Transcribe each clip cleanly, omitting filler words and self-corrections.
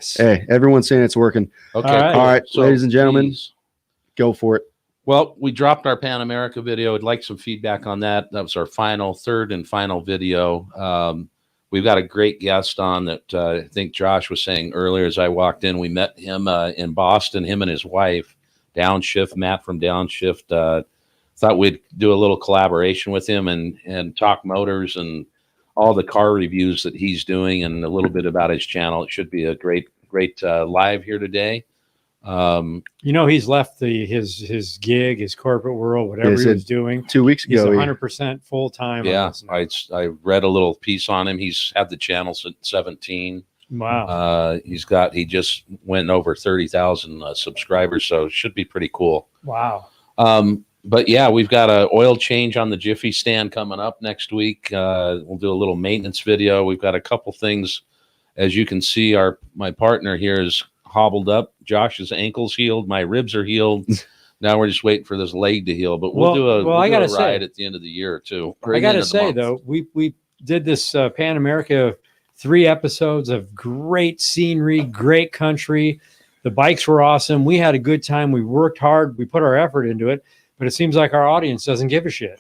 Hey, everyone's saying it's working. Okay. All right, So ladies and gentlemen, please. go for it. Well, we dropped our Pan America video. I'd like some feedback on that. That was our third and final video. We've got a great guest on that I think Josh was saying earlier as I walked in. We met him in Boston, him and his wife, Downshift, Matt from Downshift. Thought we'd do a little collaboration with him and talk motors and all the car reviews that he's doing and a little bit about his channel. It should be a great live here today. He's left his gig, his corporate world, whatever he was doing 2 weeks ago. He's 100% full time. Yeah, I read a little piece on him. He's had the channel since 17. Wow. He just went over 30,000 subscribers, so it should be pretty cool. Wow. But yeah, we've got an oil change on the Jiffy stand coming up next week. We'll do a little maintenance video. We've got a couple things. As you can see, my partner here is hobbled up. Josh's ankle's healed. My ribs are healed. Now we're just waiting for this leg to heal. But we'll do a ride at the end of the year too. I got to say though, we did this Pan America 3 episodes of great scenery, great country. The bikes were awesome. We had a good time. We worked hard. We put our effort into it. But it seems like our audience doesn't give a shit.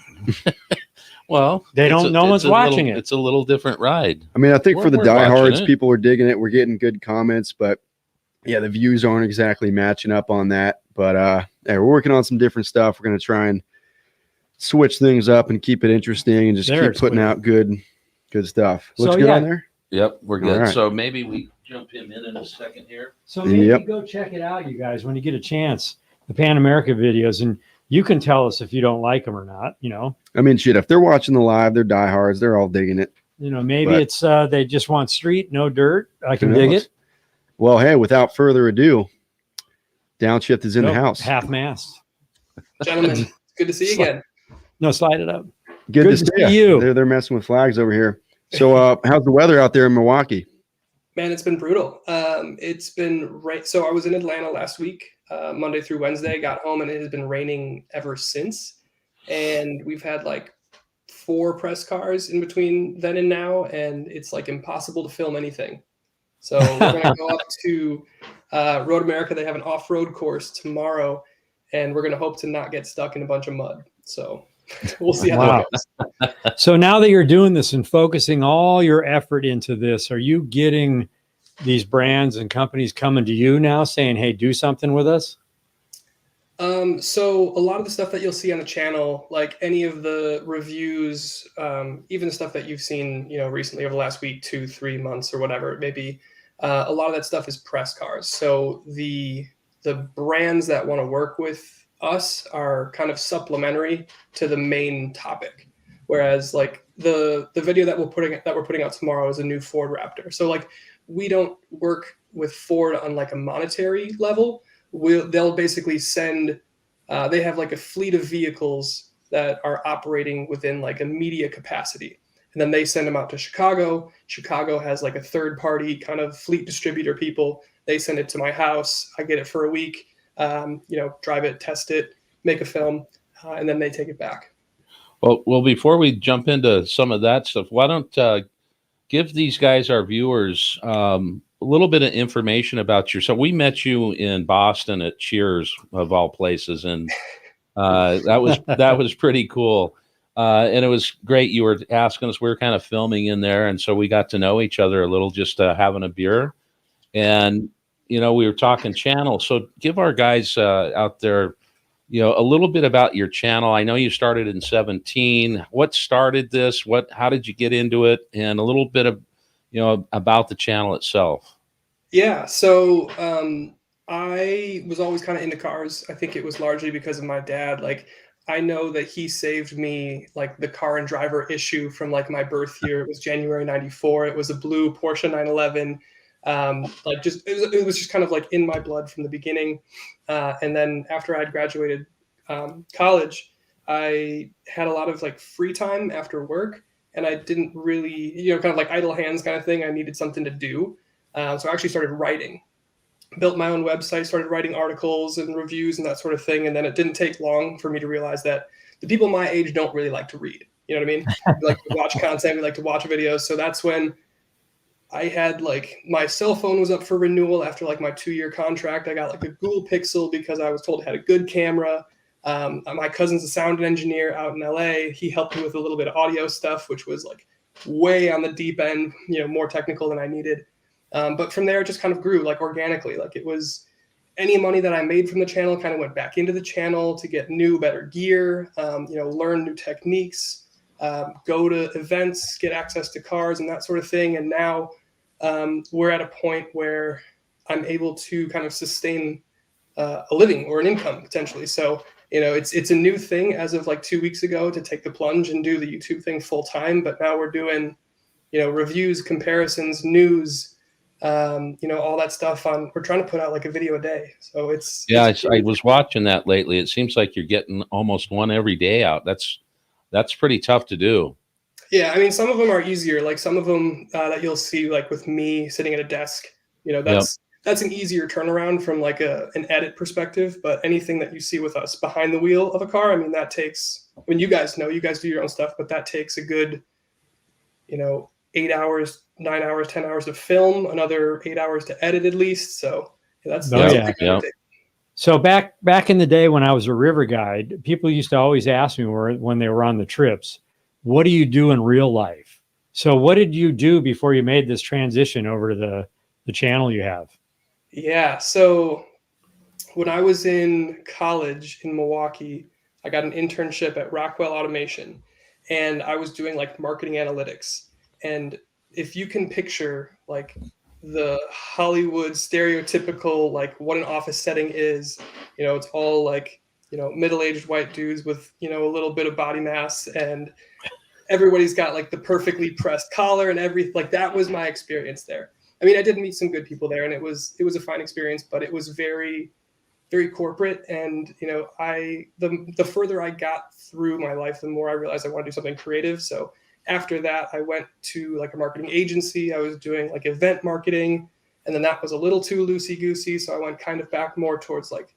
Well, no one's watching it. It's a little different ride. I mean, I think for the diehards, people are digging it. We're getting good comments, but yeah, the views aren't exactly matching up on that. But yeah, we're working on some different stuff. We're going to try and switch things up and keep it interesting and just keep putting out good stuff. Looks good on there? Yep, we're good. Right. So maybe we jump him in a second here. So maybe go check it out, you guys, when you get a chance, the Pan America videos. And you can tell us if you don't like them or not, I mean, shit, if they're watching the live, they're diehards. They're all digging it. Maybe it's they just want street, no dirt. I can dig it. Well, hey, without further ado, Downshift is in the house. Half-mast. Gentlemen, it's good to see you again. No, slide it up. Good to see you. They're messing with flags over here. So how's the weather out there in Milwaukee? Man, it's been brutal. It's been rain. So I was in Atlanta last week. Monday through Wednesday, got home, and it has been raining ever since. And we've had like 4 press cars in between then and now, and it's like impossible to film anything. So we're going to go up to Road America. They have an off-road course tomorrow, and we're going to hope to not get stuck in a bunch of mud. So we'll see how that goes. So now that you're doing this and focusing all your effort into this, are you getting these brands and companies coming to you now saying, hey, do something with us? So a lot of the stuff that you'll see on the channel, like any of the reviews, even the stuff that you've seen, recently over the last week, 2-3 months or whatever it may be, a lot of that stuff is press cars. So the brands that want to work with us are kind of supplementary to the main topic. Whereas like the video that we're putting out tomorrow is a new Ford Raptor. So like, we don't work with Ford on like a monetary level. They'll basically send, they have like a fleet of vehicles that are operating within like a media capacity. And then they send them out to Chicago. Chicago has like a third party kind of fleet distributor people. They send it to my house. I get it for a week, drive it, test it, make a film, and then they take it back. Well, before we jump into some of that stuff, why don't give these guys, our viewers, a little bit of information about yourself. We met you in Boston at Cheers, of all places, and that was pretty cool. And it was great. You were asking us, we were kind of filming in there, and so we got to know each other a little, just having a beer. And, we were talking channel. So give our guys out there, a little bit about your channel. I know you started in 17. What started this? How did you get into it? And a little bit of, about the channel itself. Yeah. So I was always kind of into cars. I think it was largely because of my dad. Like, I know that he saved me like the car and driver issue from like my birth year. It was January 94. It was a blue Porsche 911. It was just kind of like in my blood from the beginning. And then after I had graduated college, I had a lot of like free time after work, and I didn't really, kind of like idle hands kind of thing. I needed something to do. So I actually started writing, built my own website, started writing articles and reviews and that sort of thing. And then it didn't take long for me to realize that the people my age don't really like to read. You know what I mean? We like to watch content. We like to watch videos. So that's when I had like my cell phone was up for renewal after like my 2-year contract. I got like a Google Pixel because I was told it had a good camera. My cousin's a sound engineer out in LA. He helped me with a little bit of audio stuff, which was like way on the deep end, more technical than I needed. But from there, it just kind of grew like organically. Like it was any money that I made from the channel kind of went back into the channel to get new, better gear, learn new techniques, go to events, get access to cars and that sort of thing. And now we're at a point where I'm able to kind of sustain a living or an income potentially. So, it's a new thing as of like 2 weeks ago to take the plunge and do the YouTube thing full time. But now we're doing, reviews, comparisons, news, all that stuff we're trying to put out like a video a day. So I was watching that lately. It seems like you're getting almost one every day out. That's pretty tough to do. Yeah, I mean, some of them are easier. Like some of them that you'll see, like with me sitting at a desk, that's an easier turnaround from like an edit perspective. But anything that you see with us behind the wheel of a car, I mean, that takes. I mean, you guys do your own stuff, but that takes a good, 8 hours, 9 hours, 10 hours of film, another 8 hours to edit at least. So that's So back in the day when I was a river guide, people used to always ask me when they were on the trips, what do you do in real life? So what did you do before you made this transition over to the channel you have? Yeah. So when I was in college in Milwaukee, I got an internship at Rockwell Automation, and I was doing like marketing analytics. And if you can picture like the Hollywood stereotypical, like what an office setting is, it's all like, middle-aged white dudes with, a little bit of body mass, and everybody's got like the perfectly pressed collar and everything. Like that was my experience there. I mean, I did meet some good people there, and it was a fine experience, but it was very, very corporate. And, the further I got through my life, the more I realized I want to do something creative. So after that, I went to like a marketing agency. I was doing like event marketing, and then that was a little too loosey-goosey. So I went kind of back more towards like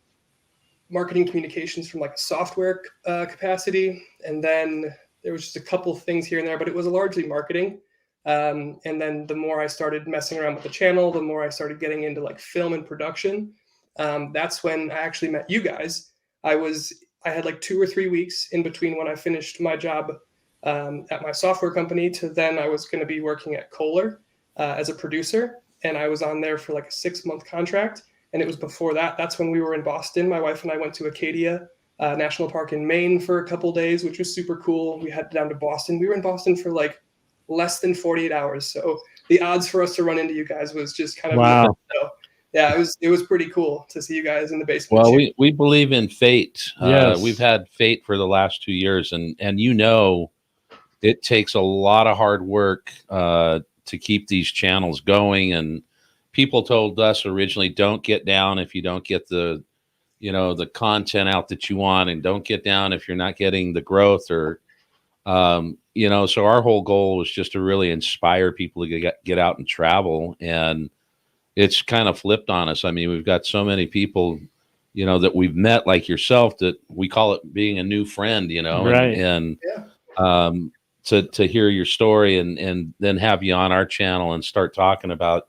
marketing communications from like a software capacity. And then there was just a couple things here and there, but it was largely marketing. And then the more I started messing around with the channel, the more I started getting into like film and production. That's when I actually met you guys. I had like 2 or 3 weeks in between when I finished my job at my software company to then I was going to be working at Kohler as a producer. And I was on there for like a 6-month contract. And it was before that. That's when we were in Boston. My wife and I went to Acadia National Park in Maine for a couple days, which was super cool. We headed down to Boston. We were in Boston for like less than 48 hours. So the odds for us to run into you guys was just kind of wow. So, yeah, it was pretty cool to see you guys in the basement. Well, we believe in fate. Yes. We've had fate for the last 2 years, and it takes a lot of hard work to keep these channels going. And people told us originally, don't get down if you don't get the content out that you want, and don't get down if you're not getting the growth or, so our whole goal was just to really inspire people to get out and travel. And it's kind of flipped on us. I mean, we've got so many people, that we've met like yourself that we call it being a new friend, Right. and to hear your story and then have you on our channel and start talking about,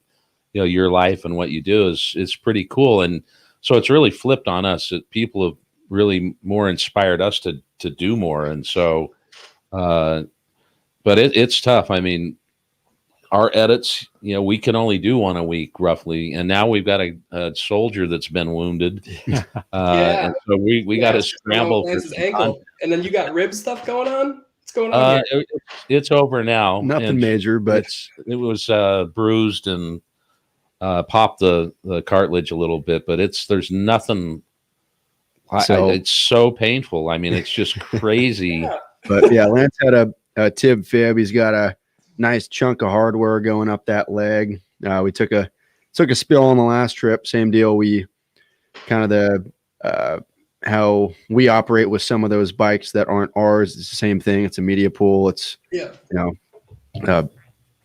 your life and what you do is pretty cool. And so it's really flipped on us that people have really more inspired us to do more. And so, but it's tough. I mean, our edits, we can only do one a week roughly. And now we've got a soldier that's been wounded. And so we got to scramble for some ankle. And then you got rib stuff going on. What's going on here? It's over now. Nothing major, but it was bruised and popped the cartilage a little bit, but there's nothing. It's so painful. I mean, it's just crazy. Yeah. But yeah, Lance had a tib fib. He's got a nice chunk of hardware going up that leg. We took a spill on the last trip. Same deal. We kind of how we operate with some of those bikes that aren't ours. It's the same thing. It's a media pool. It's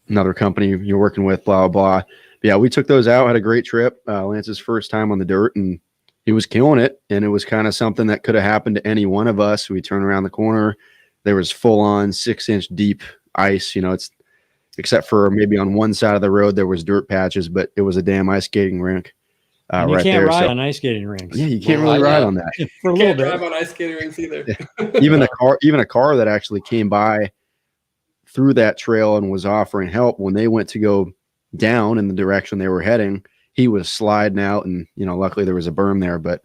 another company you're working with. Blah blah. But yeah, we took those out. Had a great trip. Lance's first time on the dirt, and he was killing it. And it was kind of something that could have happened to any one of us. We turned around the corner. There was full on 6-inch deep ice. except for maybe on one side of the road there was dirt patches, but it was a damn ice skating rink. And you right can't there. ride So, on ice skating rinks. yeah, you can't really ride on that. For a Can't little drive bit. on ice skating rinks either. Even a car that actually came by through that trail and was offering help when they went to go down in the direction they were heading, he was sliding out, and luckily there was a berm there. But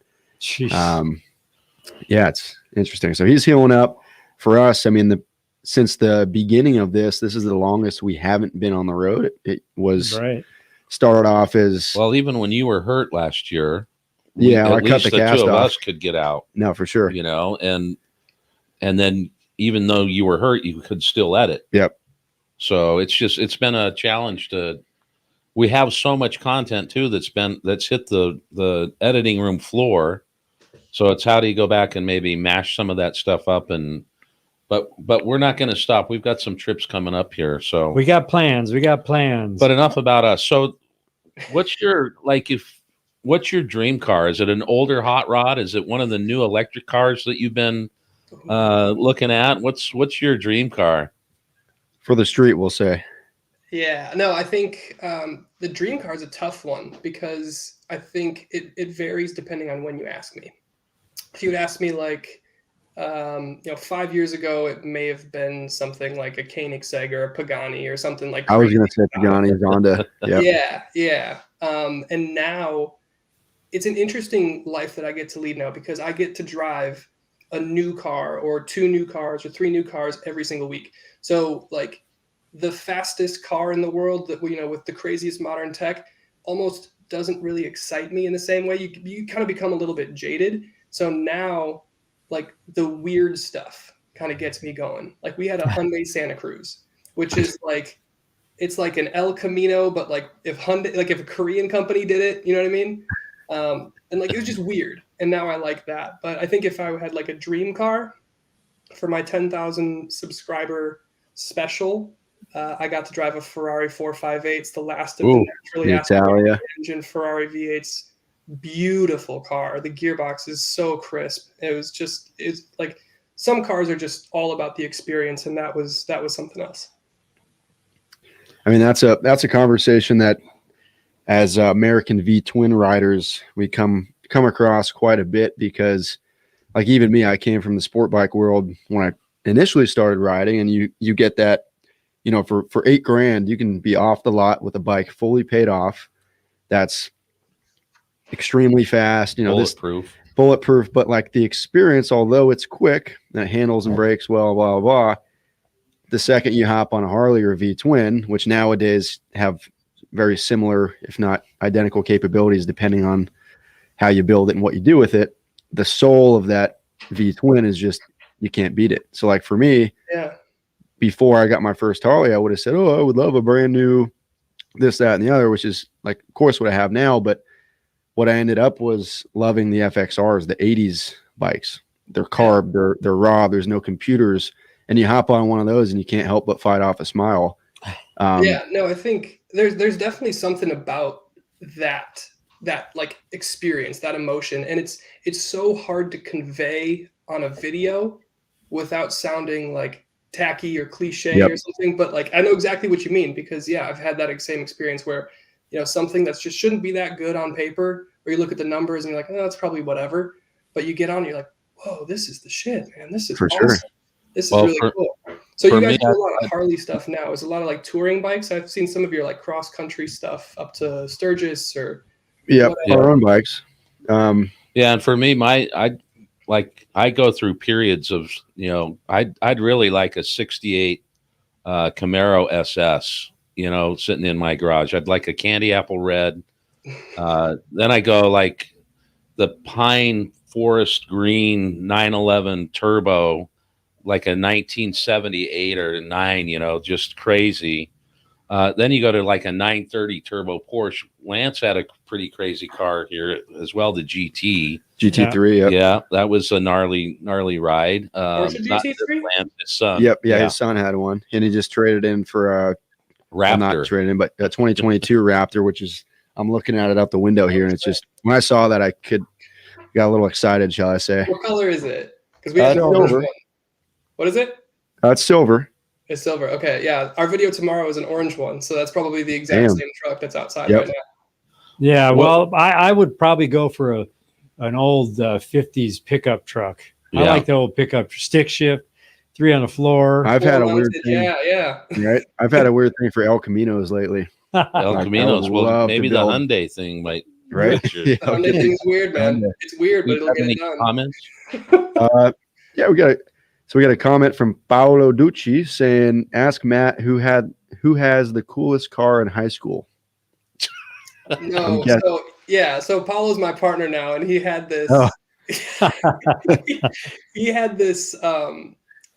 yeah, it's interesting. So he's healing up. For us, I mean, since the beginning of this is the longest we haven't been on the road. It was started off as well, even when you were hurt last year. Yeah, at I cut least the cast two of off. us could get out. No, for sure. And then even though you were hurt, you could still edit. Yep. So it's been a challenge we have so much content too that's hit the editing room floor. So it's how do you go back and maybe mash some of that stuff up, but we're not going to stop. We've got some trips coming up here. So we got plans. But enough about us. So what's your dream car? Is it an older hot rod? Is it one of the new electric cars that you've been looking at? What's your dream car? For the street, we'll say. Yeah, no, I think the dream car is a tough one because I think it varies depending on when you ask me. If you would ask me 5 years ago, it may have been something like a Koenigsegg or a Pagani or something like. I was going to say Pagani, Honda. Yep. Yeah. And now it's an interesting life that I get to lead now because I get to drive a new car or 2 new cars or 3 new cars every single week. So the fastest car in the world that with the craziest modern tech almost doesn't really excite me in the same way. You kind of become a little bit jaded. So now the weird stuff kind of gets me going. We had a Hyundai Santa Cruz, which is it's like an El Camino, but if Hyundai, if a Korean company did it, you know what I mean? And it was just weird. And now I like that. But I think if I had a dream car for my 10,000 subscriber special, I got to drive a Ferrari 458. It's the last of the naturally aspirated engine Ferrari V8s. Beautiful car. The gearbox is so crisp. It's some cars are just all about the experience, and that was something else. I mean, that's a conversation that as American V twin riders we come across quite a bit because even me, I came from the sport bike world when I initially started riding, and you get that for $8,000 you can be off the lot with a bike fully paid off. That's extremely fast, bulletproof, but the experience, although it's quick and it handles and brakes well, blah, blah, blah, the second you hop on a Harley or V twin, which nowadays have very similar, if not identical capabilities, depending on how you build it and what you do with it, the soul of that V twin is just, you can't beat it. So for me, before I got my first Harley, I would have said, I would love a brand new this, that, and the other, which is of course what I have now. But what I ended up was loving the FXRs, the 80s bikes. They're carb, they're raw, there's no computers, and you hop on one of those and you can't help but fight off a smile. I think there's definitely something about that experience, that emotion, and it's so hard to convey on a video without sounding tacky or cliche or something. But I know exactly what you mean because I've had that same experience where something that's just shouldn't be that good on paper, or you look at the numbers and you're like, oh, that's probably whatever. But you get on and you're like, whoa, this is the shit, man. This is awesome. Sure. This is really cool. So you guys do a lot of Harley stuff now. Is a lot of touring bikes. I've seen some of your cross country stuff up to Sturgis or our own bikes. And for me, I go through periods of I'd really like a 68 Camaro SS. Sitting in my garage. I'd like a candy apple red. Then I go the pine forest green 911 turbo, like a 1978 or 9, just crazy. Then you go to a 930 turbo Porsche. Lance had a pretty crazy car here as well, the GT3. Yeah, that was a gnarly ride. Porsche GT3? His son. His son had one, and he just traded in for a Raptor. Not traded in, but a 2022 Raptor, which is, I'm looking at it out the window here, and it's just, when I saw that, got a little excited, shall I say. What color is it? Because we have silver. What is it? It's silver. It's silver. Okay, yeah. Our video tomorrow is an orange one, so that's probably the exact Damn. same truck that's outside Yep. right now. Yeah, well, I would probably go for an old 50s pickup truck. I Yeah. like the old pickup stick shift, 3 on the floor. I've had a Full weird mounted, thing. Yeah. Right? I've had a weird thing for El Caminos lately. El Like, I Caminos. would Well, love maybe to the build- Hyundai thing might. Right? Switch it. Yeah, The Hyundai thing's weird, man. Hyundai. It's weird, but Do you it'll have get any it done. comments? Yeah, we got a comment from Paolo Ducci saying, "Ask Matt who has the coolest car in high school." No, Yeah. so Paulo's my partner now, and he had this. Oh. he had this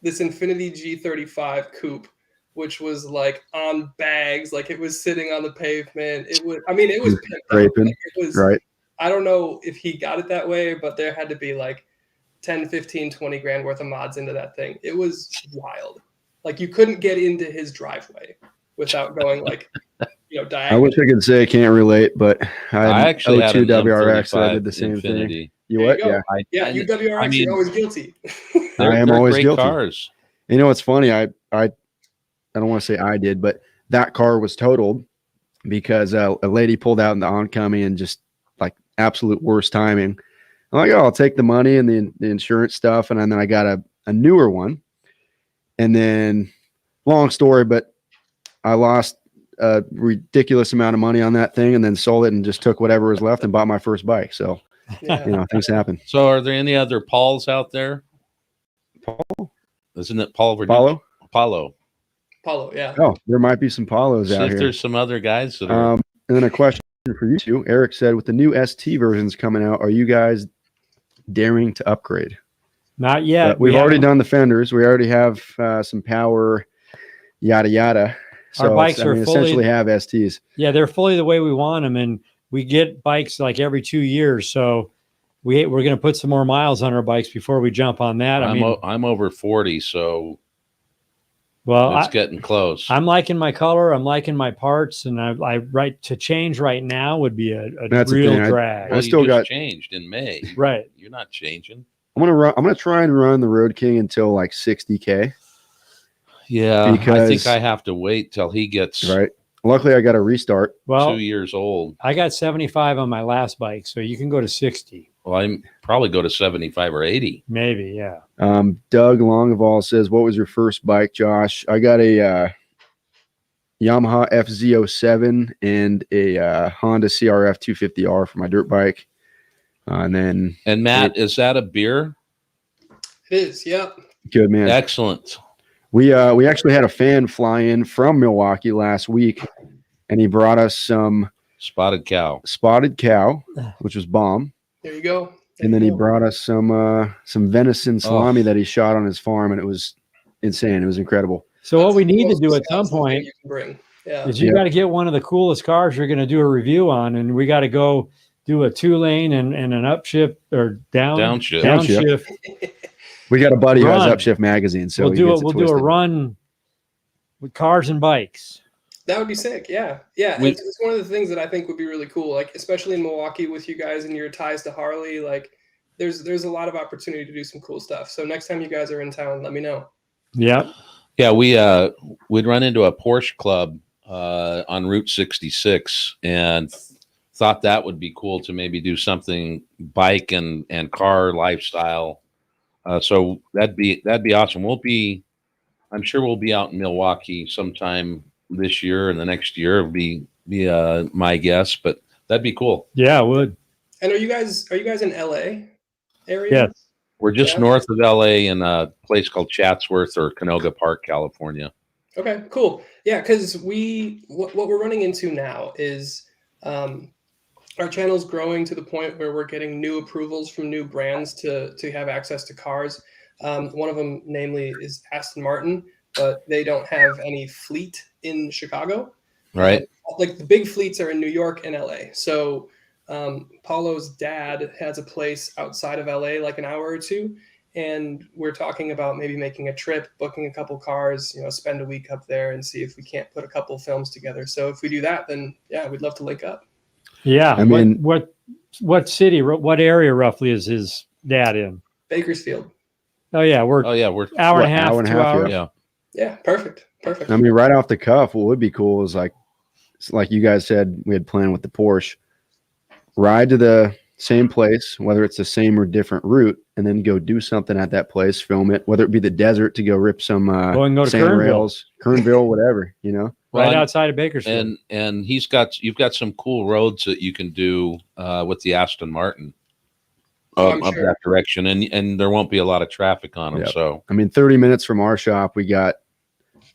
this Infinity G35 coupe, which was like on bags, like it was sitting on the pavement. It was pimped out. Scraping, Like, it was right? I don't know if he got it that way, but there had to be like 10, 15, 20 grand worth of mods into that thing. It was wild. Like you couldn't get into his driveway without going like, I diagonal. wish I could say I can't relate, but I actually had an WRX that I M35 did the same thing. Infinity. You There what? you go. Yeah. Yeah, you WRX, I mean, you're always guilty. I am they're always great guilty. cars. You know what's funny? I don't want to say I did, but that car was totaled because a lady pulled out in the oncoming and just like absolute worst timing. I'm like, oh, I'll take the money and the insurance stuff, and then I got a newer one, and then long story, but I lost a ridiculous amount of money on that thing, and then sold it and just took whatever was left and bought my first bike. So Yeah. things happen. So, are there any other Pauls out there? Paul? Isn't it Paul? Paulo? Paulo. Paulo, yeah. Oh, there might be some Paulos See out if here. there's some other guys that are. And then a question for you two. Eric said, with the new ST versions coming out, are you guys daring to upgrade? Not yet. But we've already done the fenders. We already have some power, yada yada. So Our bikes are essentially fully- have STs. Yeah, they're fully the way we want them, and we get bikes like every 2 years. So we're going to put some more miles on our bikes before we jump on that. I'm over 40, so well, it's getting close. I'm liking my color. I'm liking my parts, and I right to change right now would be a That's the real thing. drag. Well, I still you just got- changed in May. Right. You're not changing. I'm gonna try and run the Road King until like 60K. Yeah, I think Because- I have to wait till he gets Right. Luckily, I got a restart. Well, 2 years old. I got 75 on my last bike, so you can go to 60, Well, I'm probably go to 75 or 80. maybe. Yeah. Doug Longeval says, "What was your first bike, Josh?" I got a Yamaha FZ07 and a Honda CRF 250R for my dirt bike. And then And Matt, is that a beer? It is, yep. good man. Excellent. We actually had a fan fly in from Milwaukee last week, and he brought us some Spotted cow. spotted cow, which was bomb. There you go. And then he brought us some venison salami Oh. that he shot on his farm, and it was insane. It was incredible. So what we That's the need to most do at some Wisconsin thing point you can bring. Yeah. is you Yeah. got to get one of the coolest cars you're going to do a review on, and we got to go do a 2-lane and an upshift or Downshift. downshift. We got a buddy who has Run. Upshift magazine, so we'll he do gets it. We'll do a twisted. run with cars and bikes. That would be sick. Yeah. Yeah. We- It's one of the things that I think would be really cool. Like, especially in Milwaukee with you guys and your ties to Harley, like there's a lot of opportunity to do some cool stuff. So next time you guys are in town, let me know. Yeah. Yeah, we'd run into a Porsche club on Route 66 and thought that would be cool to maybe do something bike and car lifestyle. So that'd be awesome. I'm sure we'll be out in Milwaukee sometime this year and the next year would be my guess, but that'd be cool. Yeah, it would. And are you guys in LA area? Yes. We're just Yeah. north of LA in a place called Chatsworth or Canoga Park, California. Okay, cool. Yeah, because what we're running into now is our channel's growing to the point where we're getting new approvals from new brands to have access to cars. One of them, namely, is Aston Martin, but they don't have any fleet in Chicago. Right. Like the big fleets are in New York and LA. So Paulo's dad has a place outside of LA, like an hour or two. And we're talking about maybe making a trip, booking a couple cars, spend a week up there and see if we can't put a couple films together. So if we do that, then yeah, we'd love to link up. Yeah. I mean- what city, what area roughly is his dad in? Bakersfield. Oh yeah, we're Oh yeah, we're hour and a What, half, hour and a 2 half, hours. yeah. Yeah, perfect. I mean, right off the cuff, what would be cool is like you guys said, we had planned with the Porsche, ride to the same place, whether it's the same or different route, and then go do something at that place, film it, whether it be the desert to go rip some Go to sand Kernville. rails, Kernville, whatever, you know. Right outside of Bakersfield. And you've got some cool roads that you can do with the Aston Martin up that direction, and there won't be a lot of traffic on them. Yep. So I mean, 30 minutes from our shop, we got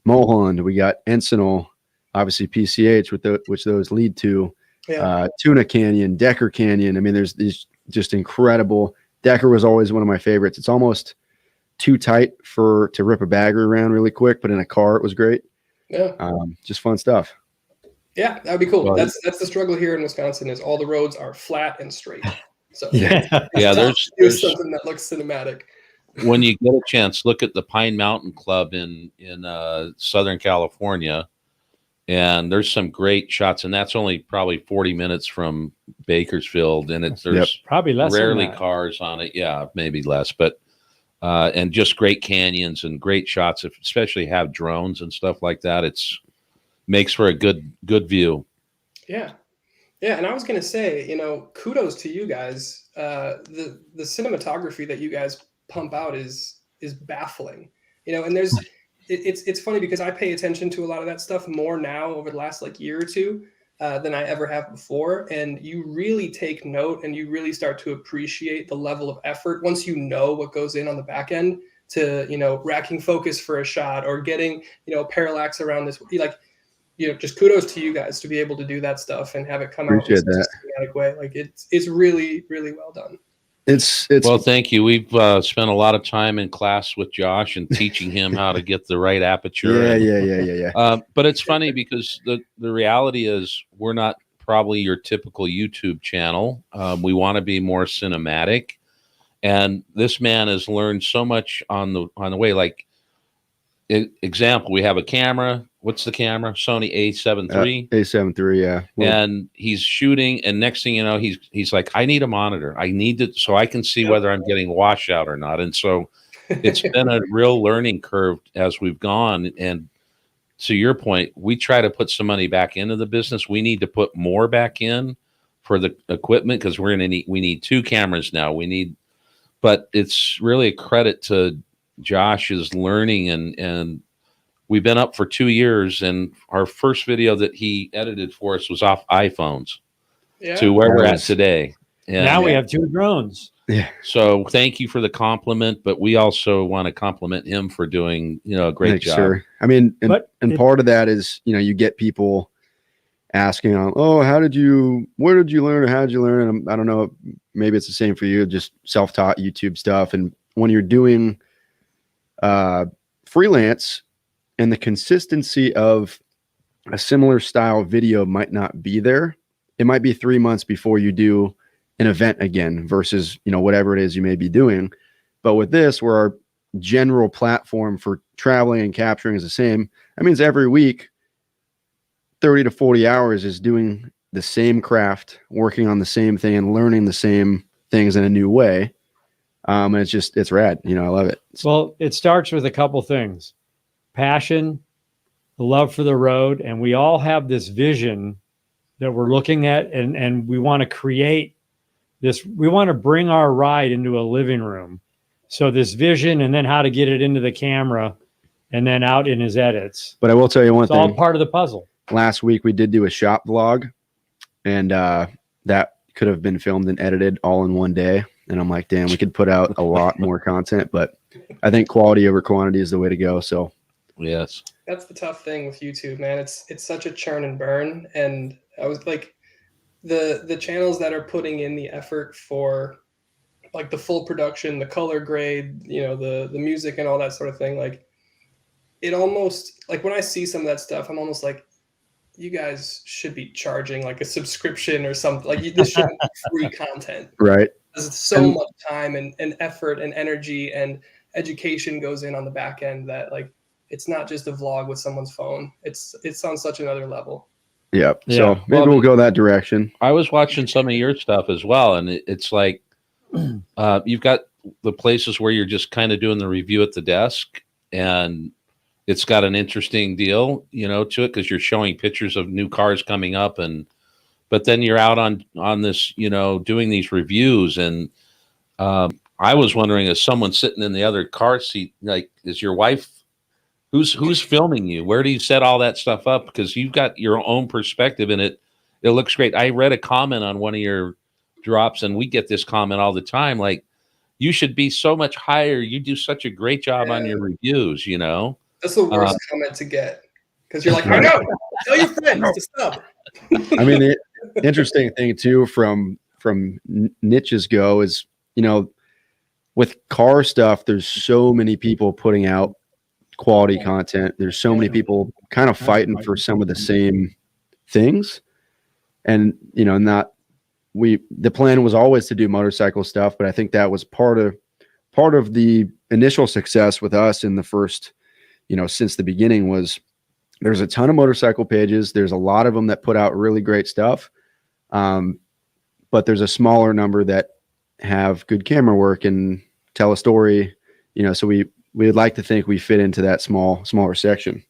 Mulholland, we got Encinal, obviously PCH, which those lead to. Tuna Canyon, Decker Canyon. I mean, there's these just incredible. Decker was always one of my favorites. It's almost too tight to rip a bagger around really quick, but in a car it was great. Yeah, just fun stuff. Yeah, that would be cool. Well, that's the struggle here in Wisconsin is all the roads are flat and straight. So there's something that looks cinematic. When you get a chance, look at the Pine Mountain Club in Southern California. And there's some great shots, and that's only probably 40 minutes from Bakersfield, and there's probably less rarely cars on it. Yeah, maybe less, but and just great canyons and great shots. Especially have drones and stuff like that, makes for a good view. Yeah, and I was gonna say, kudos to you guys. The cinematography that you guys pump out is baffling. And there's. It's funny because I pay attention to a lot of that stuff more now over the last year or two than I ever have before. And you really take note and you really start to appreciate the level of effort once you know what goes in on the back end to, racking focus for a shot or getting, parallax around this. Just kudos to you guys to be able to do that stuff and have it come out in such a cinematic way. It's really, really well done. It's well, thank you. We've spent a lot of time in class with Josh and teaching him how to get the right aperture. Yeah. But it's funny because the reality is we're not probably your typical YouTube channel. We want to be more cinematic, and this man has learned so much on the way. Example, we have a camera. What's the camera? Sony A7 III. A7 III, yeah. And he's shooting, and next thing you know, he's like, I need a monitor. I need it so I can see whether I'm getting washout or not. And so it's been a real learning curve as we've gone. And to your point, we try to put some money back into the business. We need to put more back in for the equipment because we need 2 cameras now. But it's really a credit to Josh's learning and we've been up for 2 years, and our first video that he edited for us was off iPhones to where we're at today. And now we have 2 drones. Yeah. So thank you for the compliment, but we also want to compliment him for doing, a great job. Sure. I mean, and part of that is, you get people asking, where did you learn or how did you learn? And I don't know, maybe it's the same for you, just self-taught YouTube stuff. And when you're doing freelance, and the consistency of a similar style video might not be there. It might be 3 months before you do an event again versus, whatever it is you may be doing. But with this, where our general platform for traveling and capturing is the same, that means every week, 30 to 40 hours is doing the same craft, working on the same thing and learning the same things in a new way. And it's rad. I love it. Well, it starts with a couple things. Passion, the love for the road, and we all have this vision that we're looking at, and we want to create this. We want to bring our ride into a living room. So this vision, and then how to get it into the camera, and then out in his edits. But I will tell you one thing. It's all part of the puzzle. Last week we did do a shop vlog, and that could have been filmed and edited all in one day. And I'm like, damn, we could put out a lot more content, but I think quality over quantity is the way to go. So. Yes, that's the tough thing with YouTube, man. It's such a churn and burn, and I was like, the channels that are putting in the effort for the full production, the color grade, the music and all that sort of thing. It almost when I see some of that stuff, I'm almost like, you guys should be charging a subscription or something. This shouldn't be free content, right? There's so much time and effort and energy and education goes in on the back end that it's not just a vlog with someone's phone. It's on such another level. Yeah. So maybe we'll go that direction. I was watching some of your stuff as well, and it's like you've got the places where you're just kind of doing the review at the desk, and it's got an interesting deal, you know, to it, because you're showing pictures of new cars coming up, but then you're out on this, you know, doing these reviews, and I was wondering, is someone sitting in the other car seat, like, is your wife, who's filming you? Where do you set all that stuff up? Because you've got your own perspective, and it looks great. I read a comment on one of your drops, and we get this comment all the time, like, you should be so much higher. You do such a great job on your reviews, you know? That's the worst comment to get, because you're like, I know, tell your friends to stop. I mean, the interesting thing too from niches go is, you know, with car stuff, there's so many people putting out quality content. There's so many people kind of fighting for some of the same things. And, you know, the plan was always to do motorcycle stuff, but I think that was part of the initial success with us in the first, you know, since the beginning, was there's a ton of motorcycle pages. There's a lot of them that put out really great stuff. But there's a smaller number that have good camera work and tell a story, you know, so we would like to think we fit into that smaller section.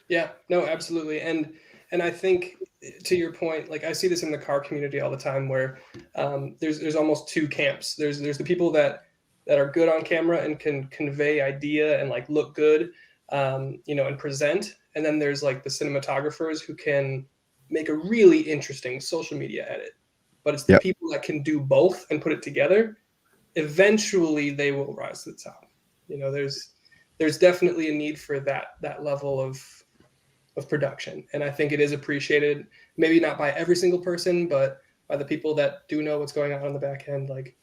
Yeah, no, absolutely. And I think, to your point, like, I see this in the car community all the time, where there's almost two camps. There's the people that are good on camera and can convey idea and like look good, you know, and present. And then there's like the cinematographers who can make a really interesting social media edit. But it's the people that can do both and put it together. Eventually, they will rise to the top. You know, there's definitely a need for that level of production, and I think it is appreciated. Maybe not by every single person, but by the people that do know what's going on the back end. Like,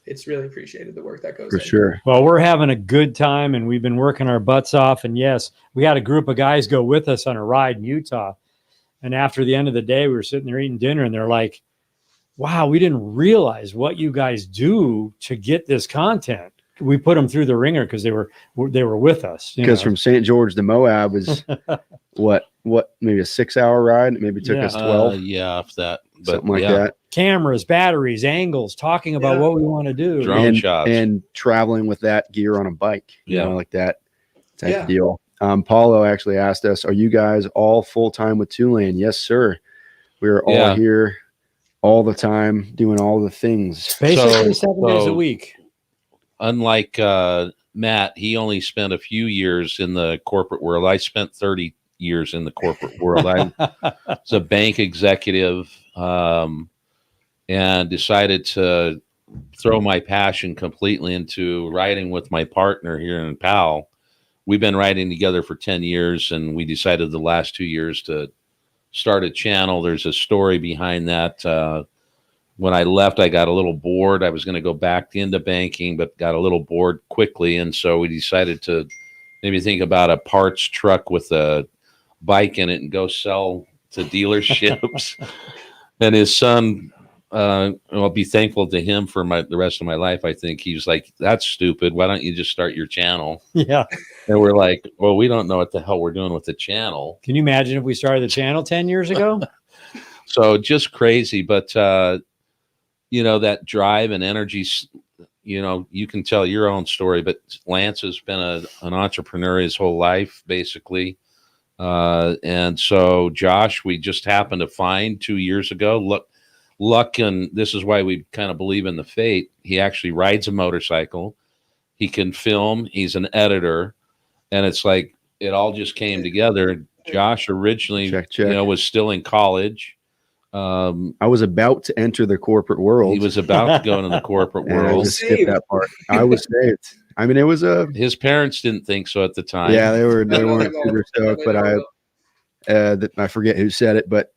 it's really appreciated, the work that goes for in. sure. Well, we're having a good time, and we've been working our butts off. And yes, we had a group of guys go with us on a ride in Utah. And after the end of the day, we were sitting there eating dinner, and they're like, wow, we didn't realize what you guys do to get this content. We put them through the ringer because they were with us. Because from St. George to Moab is what maybe a 6-hour ride. Maybe took us 12. If that, but something like that. Cameras, batteries, angles, talking about what we want to do. Drone shots. And traveling with that gear on a bike. You know, like that type of deal. Paulo actually asked us, are you guys all full-time with 2Lane? Yes, sir. We're all here all the time doing all the things. Basically 7 days a week. Unlike Matt, he only spent a few years in the corporate world. I spent 30 years in the corporate world. I was a bank executive and decided to throw my passion completely into riding with my partner here in Powell. We've been riding together for 10 years, and we decided the last 2 years to start a channel. There's a story behind that. When I left, I got a little bored. I was going to go back into banking, but got a little bored quickly. And so we decided to maybe think about a parts truck with a bike in it and go sell to dealerships. And his son, I'll be thankful to him for the rest of my life. I think he was like, that's stupid. Why don't you just start your channel? Yeah. And we're like, well, we don't know what the hell we're doing with the channel. Can you imagine if we started the channel 10 years ago? So just crazy. But, you know, that drive and energy, you know, you can tell your own story, but Lance has been an entrepreneur his whole life, basically. And so Josh, we just happened to find 2 years ago, luck, and this is why we kind of believe in the fate. He actually rides a motorcycle. He can film. He's an editor. And it's like, it all just came together. Josh originally, you know, was still in college. I was about to enter the corporate world. He was about to go into the corporate world. I just skipped that part. I was saved. I mean, it was his parents didn't think so at the time. Yeah, they weren't super stoked, but I forget who said it, but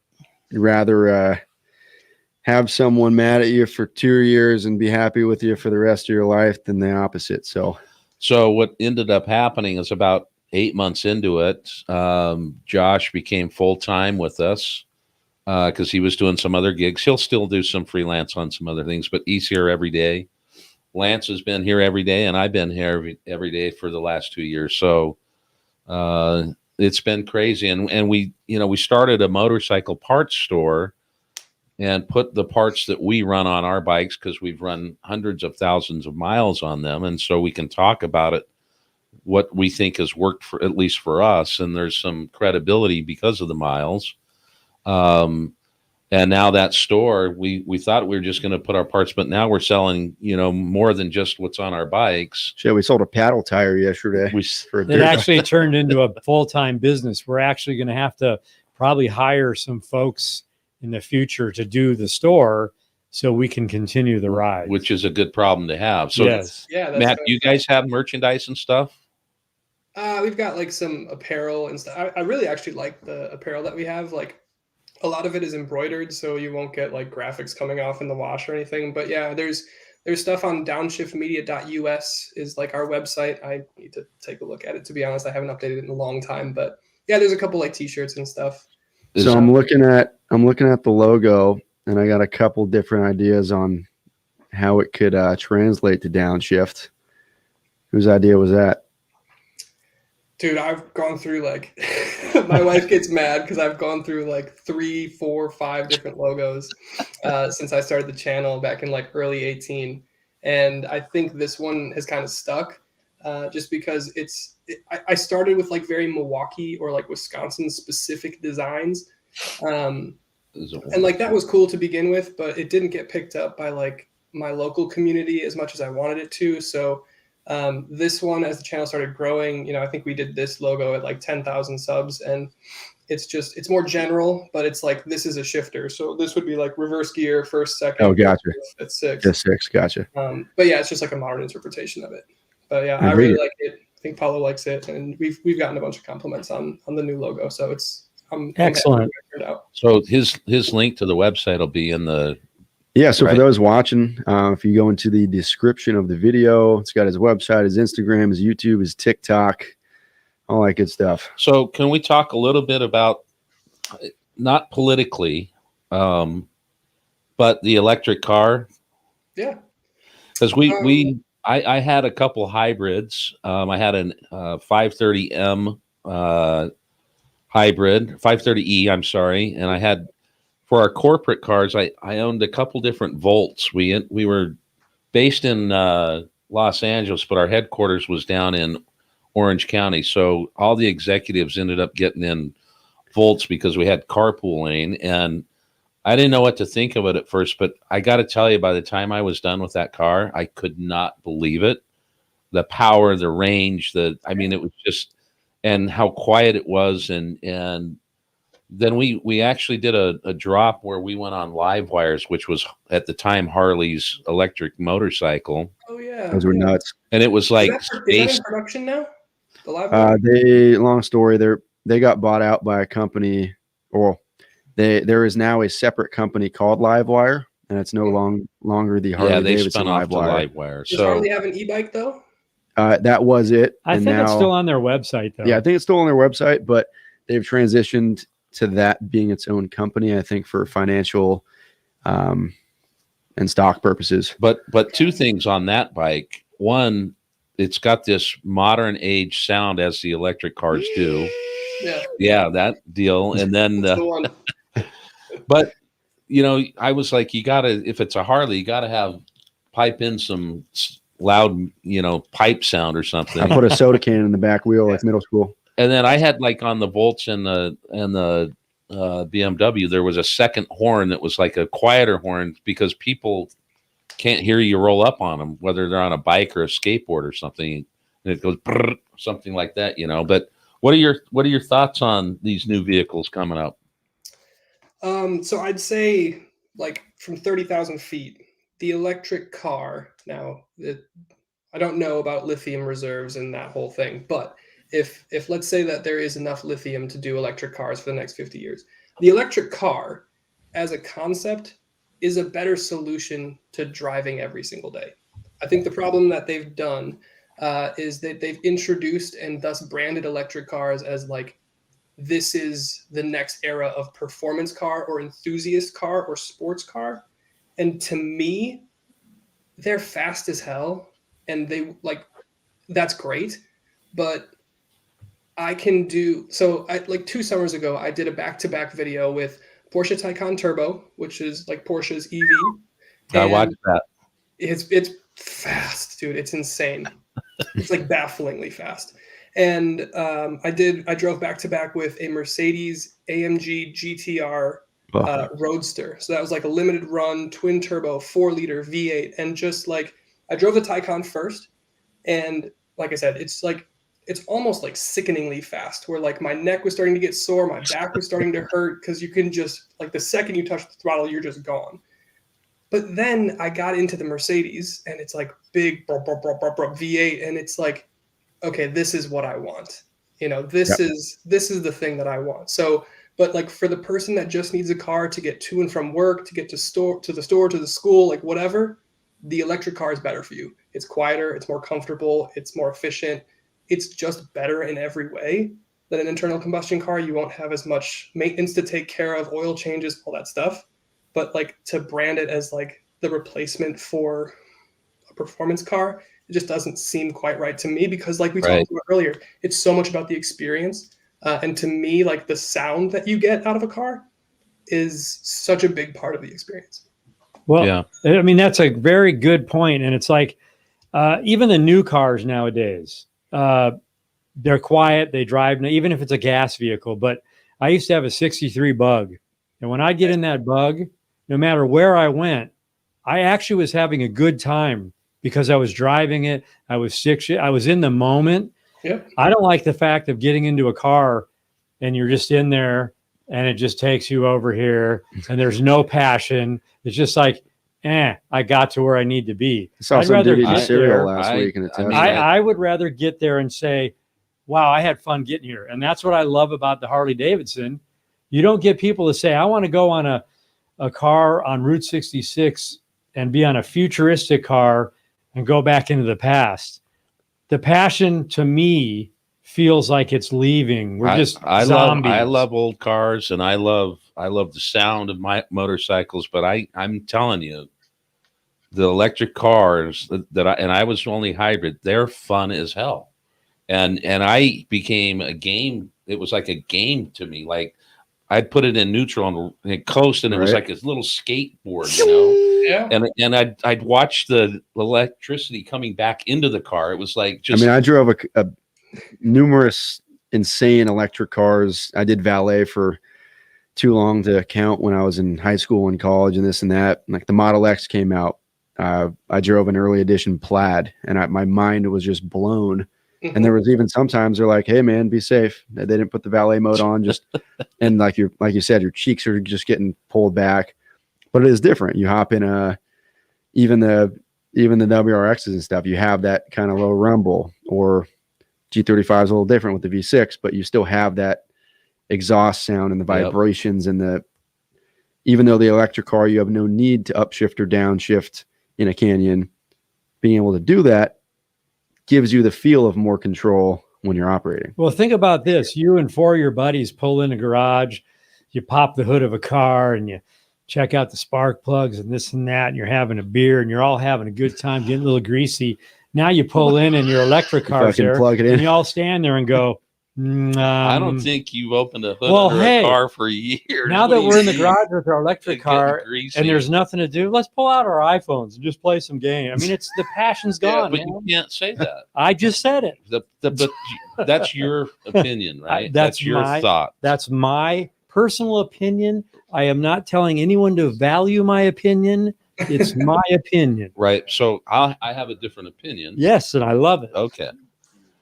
you'd rather have someone mad at you for 2 years and be happy with you for the rest of your life than the opposite. So what ended up happening is about 8 months into it, Josh became full-time with us. Because he was doing some other gigs. He'll still do some freelance on some other things, but he's here every day. Lance has been here every day, and I've been here every day for the last 2 years. So it's been crazy. And we, you know, we started a motorcycle parts store and put the parts that we run on our bikes, because we've run hundreds of thousands of miles on them. And so we can talk about it what we think has worked for, at least for us, and there's some credibility because of the miles. And now that store, we thought we were just going to put our parts, but now we're selling, more than just what's on our bikes. Shit, we sold a paddle tire yesterday. It actually turned into a full-time business. We're actually going to have to probably hire some folks in the future to do the store so we can continue the ride. Which is a good problem to have. So, yes. Yeah, that's Matt, you guys have merchandise and stuff? We've got like some apparel and stuff. I really actually like the apparel that we have. Like a lot of it is embroidered, so you won't get like graphics coming off in the wash or anything. But yeah, there's stuff on downshiftmedia.us is like our website. I need to take a look at it. To be honest, I haven't updated it in a long time. But yeah, there's a couple like t-shirts and stuff. So I'm looking at the logo, and I got a couple different ideas on how it could translate to Downshift. Whose idea was that? Dude, I've gone through like my wife gets mad because I've gone through like 3, 4, 5 different logos since I started the channel back in like early 18. And I think this one has kind of stuck just because I started with like very Milwaukee or like Wisconsin specific designs. And like that was cool to begin with, but it didn't get picked up by like my local community as much as I wanted it to. So this one, as the channel started growing, I think we did this logo at like 10,000 subs, and it's more general, but it's like, this is a shifter. So this would be like reverse gear, first, second. Oh, gotcha. At 6. Just 6, gotcha. But yeah, it's just like a modern interpretation of it. But yeah, I really like it. I think Paulo likes it, and we've gotten a bunch of compliments on the new logo. So I'm excellent. So his link to the website will be in the. Yeah, so for those watching, if you go into the description of the video, it's got his website, his Instagram, his YouTube, his TikTok, all that good stuff. So can we talk a little bit about, not politically, but the electric car? Yeah. Because I had a couple hybrids. I had an 530M hybrid, 530E, I'm sorry, and I had, for our corporate cars, I owned a couple different Volts. We were based in Los Angeles, but our headquarters was down in Orange County. So all the executives ended up getting in Volts because we had carpool lane. And I didn't know what to think of it at first, but I got to tell you, by the time I was done with that car, I could not believe it. The power, the range, it was just, and how quiet it was. And then we actually did a drop where we went on live wires, which was at the time Harley's electric motorcycle. Oh yeah, those were nuts. And it was like is that in production now? The live wire? Long story. They got bought out by a company, or there is now a separate company called Livewire, and it's no longer the Harley Davidson Livewire. Does Harley have an e-bike though? That was it. I think it's still on their website though. Yeah, I think it's still on their website, but they've transitioned to that being its own company, I think, for financial and stock purposes. But two things on that bike. One, it's got this modern age sound as the electric cars do. Yeah, that deal. And then but I was like, you gotta, if it's a Harley, you gotta pipe in some loud pipe sound or something. I put a soda can in the back wheel like middle school. And then I had, like, on the Volts and the BMW, there was a second horn that was like a quieter horn because people can't hear you roll up on them, whether they're on a bike or a skateboard or something. And it goes brrr, something like that, But what are your thoughts on these new vehicles coming up? So I'd say, like, from 30,000 feet, the electric car. Now, I don't know about lithium reserves and that whole thing, but if let's say that there is enough lithium to do electric cars for the next 50 years, the electric car as a concept is a better solution to driving every single day. I think the problem that they've done is that they've introduced and thus branded electric cars as like, this is the next era of performance car or enthusiast car or sports car. And to me, they're fast as hell, and that's great, but I can do, so like 2 summers ago, I did a back-to-back video with Porsche Taycan Turbo, which is like Porsche's EV. I watched that. It's fast, dude. It's insane. It's like bafflingly fast. And I drove back to back with a Mercedes AMG GTR Roadster. So that was like a limited run, twin turbo, 4-liter V8. And just like, I drove the Taycan first. And like I said, it's almost like sickeningly fast, where like my neck was starting to get sore. My back was starting to hurt, because you can just, like, the second you touch the throttle, you're just gone. But then I got into the Mercedes, and it's like big V8. And it's like, okay, this is what I want. You know, this is the thing that I want. So, but like for the person that just needs a car to get to and from work, to get to the store, to the school, like whatever, the electric car is better for you. It's quieter, it's more comfortable, it's more efficient. It's just better in every way than an internal combustion car. You won't have as much maintenance to take care of, oil changes, all that stuff. But like to brand it as like the replacement for a performance car, it just doesn't seem quite right to me, because like we talked about earlier, it's so much about the experience. And to me, like the sound that you get out of a car is such a big part of the experience. Well, yeah. I mean, that's a very good point. And it's like, even the new cars nowadays, they're quiet, they drive, even if it's a gas vehicle. But I used to have a 63 Bug. And when I get in that Bug, no matter where I went, I actually was having a good time, because I was driving it. I was in the moment. Yep. I don't like the fact of getting into a car and you're just in there and it just takes you over here and there's no passion. It's just like, I got to where I need to be. I'd rather get cereal last week in a Tesla. I would rather get there and say, wow, I had fun getting here. And that's what I love about the Harley Davidson. You don't get people to say, I want to go on a car on Route 66 and be on a futuristic car and go back into the past. The passion to me feels like it's leaving. We're just zombies. I love old cars, and I love the sound of my motorcycles. But I'm telling you, the electric cars I was only hybrid. They're fun as hell, and I became a game. It was like a game to me. Like I'd put it in neutral and coast, and it was like this little skateboard, you know. Yeah. And I'd watch the electricity coming back into the car. It was like just. I mean, I drove a numerous insane electric cars. I did valet for too long to count when I was in high school and college and this and that. Like the Model X came out. I drove an early edition Plaid, and my mind was just blown. And there was even sometimes they're like, "Hey man, be safe." They didn't put the valet mode on, just and like you said, your cheeks are just getting pulled back. But it is different. You hop in even the WRXs and stuff. You have that kind of low rumble, or G35 is a little different with the V6, but you still have that exhaust sound and the vibrations and even though the electric car, you have no need to upshift or downshift in a canyon. Being able to do that gives you the feel of more control when you're operating. Well, think about this. You and 4 of your buddies pull in a garage, you pop the hood of a car and you check out the spark plugs and this and that, and you're having a beer and you're all having a good time, getting a little greasy. Now you pull in and your electric car's there, plug it in. And you all stand there and go, I don't think you've opened a hood under a car for years. Now that we're in the garage with our electric car and there's nothing to do, let's pull out our iPhones and just play some game. I mean, it's the passion's gone. But you can't say that. I just said it. But that's your opinion, right? That's your thought. That's my personal opinion. I am not telling anyone to value my opinion. It's my opinion. Right. So I have a different opinion. Yes, and I love it. Okay.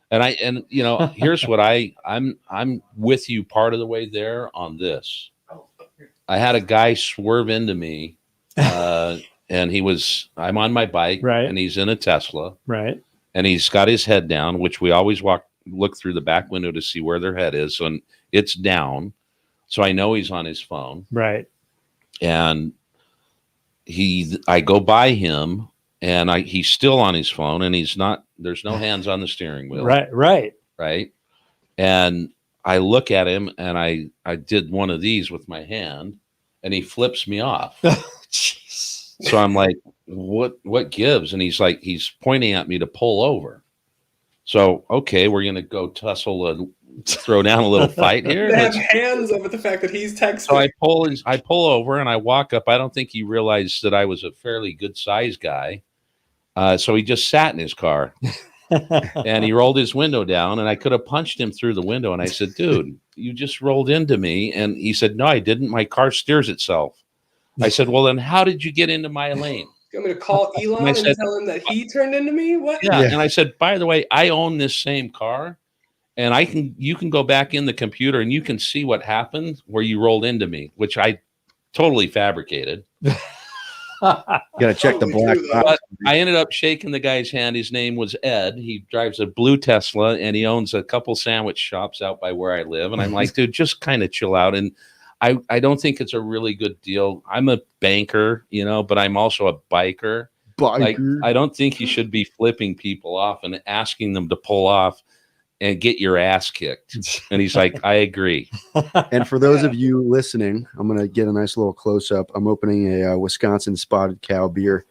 And you know, here's what I'm with you part of the way there on this. I had a guy swerve into me, and I'm on my bike, right, and he's in a Tesla, right, and he's got his head down, which we always look through the back window to see where their head is, and it's down, so I know he's on his phone, right, and I go by him. And he's still on his phone, and there's no hands on the steering wheel. Right. And I look at him, and I did one of these with my hand, and he flips me off. Jeez. So I'm like, what gives? And he's pointing at me to pull over. So, okay, we're going to go throw down a little fight here. They have hands over the fact that he's texting. So I pull over and I walk up. I don't think he realized that I was a fairly good sized guy. So he just sat in his car. And he rolled his window down, and I could have punched him through the window. And I said, dude, you just rolled into me. And he said, no, I didn't. My car steers itself. I said, well, then how did you get into my lane? You want me to call Elon and tell him that he turned into me? What? Yeah. And I said, by the way, I own this same car, and you can go back in the computer and you can see what happened where you rolled into me, which I totally fabricated. Got to check the black box. I ended up shaking the guy's hand. His name was Ed. He drives a blue Tesla, and he owns a couple sandwich shops out by where I live. And I'm like, dude, just kind of chill out. And I don't think it's a really good deal. I'm a banker, but I'm also a biker. Like, I don't think you should be flipping people off and asking them to pull off and get your ass kicked. And he's like, I agree. And for those of you listening, I'm going to get a nice little close up. I'm opening a Wisconsin Spotted Cow beer.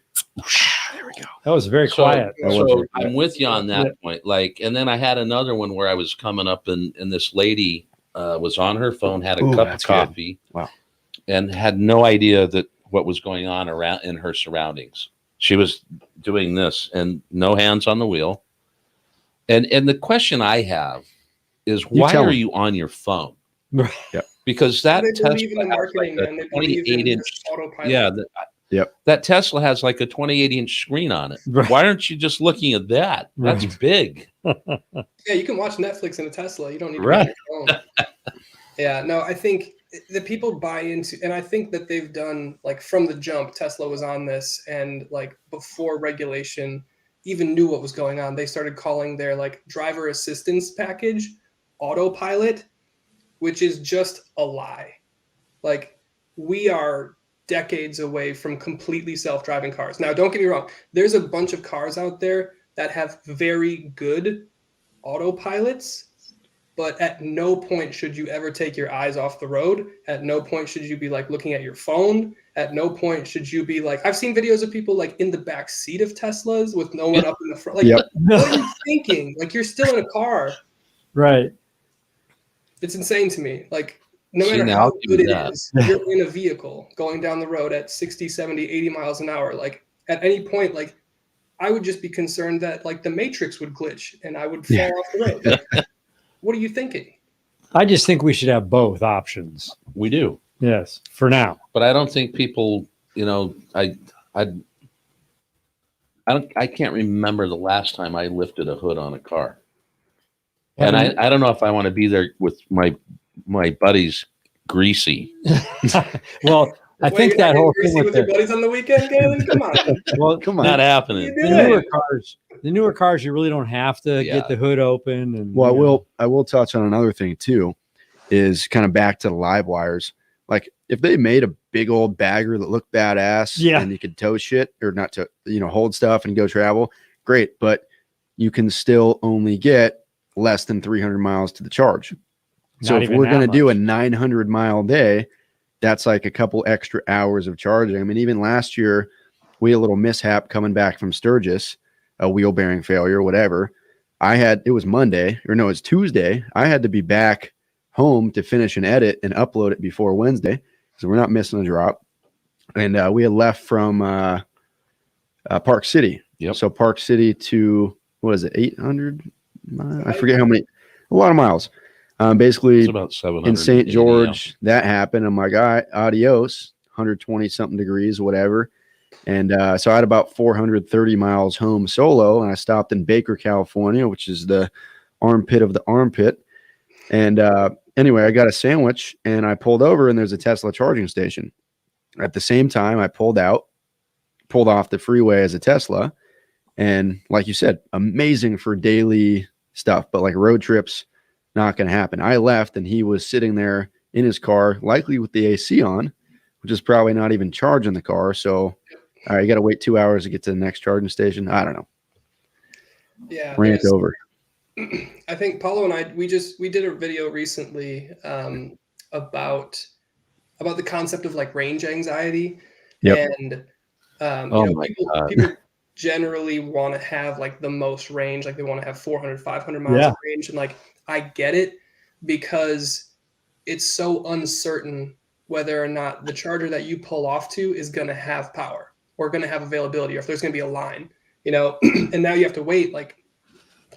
There we go. That was very quiet. So I'm with you on that point. Like, and then I had another one where I was coming up and this lady was on her phone, had a cup of coffee, wow, and had no idea that what was going on around in her surroundings. She was doing this and no hands on the wheel. And the question I have is, why are you on your phone? Yep. Because that Tesla has like a 28-inch. Yeah. That Tesla has like a 28-inch screen on it. Right. Why aren't you just looking at that? That's big. Yeah, you can watch Netflix in a Tesla. You don't need to be on your phone. Yeah, no, I think the people buy into, and I think that they've done, like, from the jump, Tesla was on this, and like before regulation even knew what was going on, they started calling their like driver assistance package autopilot, which is just a lie. Like, we are decades away from completely self-driving cars. Now, don't get me wrong. There's a bunch of cars out there that have very good autopilots, but at no point should you ever take your eyes off the road. At no point should you be like looking at your phone. At no point should you be like, I've seen videos of people like in the back seat of Teslas with no one up in the front. Like, what are you thinking? Like, you're still in a car. Right. It's insane to me. Like, no matter how good it is, you're in a vehicle going down the road at 60, 70, 80 miles an hour. Like, at any point, like, I would just be concerned that like the Matrix would glitch and I would fall off the road. Like, what are you thinking? I just think we should have both options. We do. Yes, for now. But I don't think people, I can't remember the last time I lifted a hood on a car. And I don't know if I want to be there with my buddies greasy. Well, I think that whole thing with your buddies on the weekend, Galen, come on. Well, come on, not happening. The newer cars, you really don't have to get the hood open. And well, I will touch on another thing too, is kind of back to the live wires. Like, if they made a big old bagger that looked badass, and you could tow shit or not to, hold stuff and go travel, great. But you can still only get less than 300 miles to the charge. So if we're going to do a 900-mile day, that's like a couple extra hours of charging. I mean, even last year, we had a little mishap coming back from Sturgis, a wheel bearing failure, whatever. It was Monday, or no, it was Tuesday. I had to be back home to finish an edit and upload it before Wednesday, so we're not missing a drop. And we had left from Park City. Yep. So Park City to, what is it, 800 miles? I forget how many, a lot of miles. Basically, it's about 700 in St. George, that happened. I'm like, all right, adios, 120 something degrees, whatever. And so I had about 430 miles home solo, and I stopped in Baker, California, which is the armpit of the armpit. And anyway, I got a sandwich, and I pulled over, and there's a Tesla charging station. At the same time, I pulled off the freeway as a Tesla. And like you said, amazing for daily stuff, but like road trips, not going to happen. I left, and he was sitting there in his car, likely with the AC on, which is probably not even charging the car. So, all right, you got to wait 2 hours to get to the next charging station. I don't know. Yeah. Rant over. I think Paulo and I, we did a video recently about the concept of like range anxiety. Yep. And people generally want to have like the most range, like they want to have 400, 500 miles of range. And like, I get it, because it's so uncertain whether or not the charger that you pull off to is going to have power or going to have availability, or if there's going to be a line, and now you have to wait like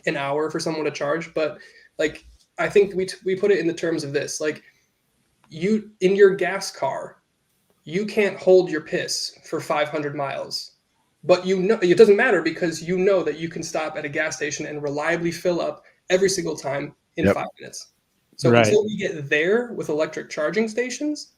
an hour for someone to charge. But like, I think we put it in the terms of this, like, you in your gas car, you can't hold your piss for 500 miles, but you know it doesn't matter because you know that you can stop at a gas station and reliably fill up every single time in 5 minutes. So until we get there with electric charging stations,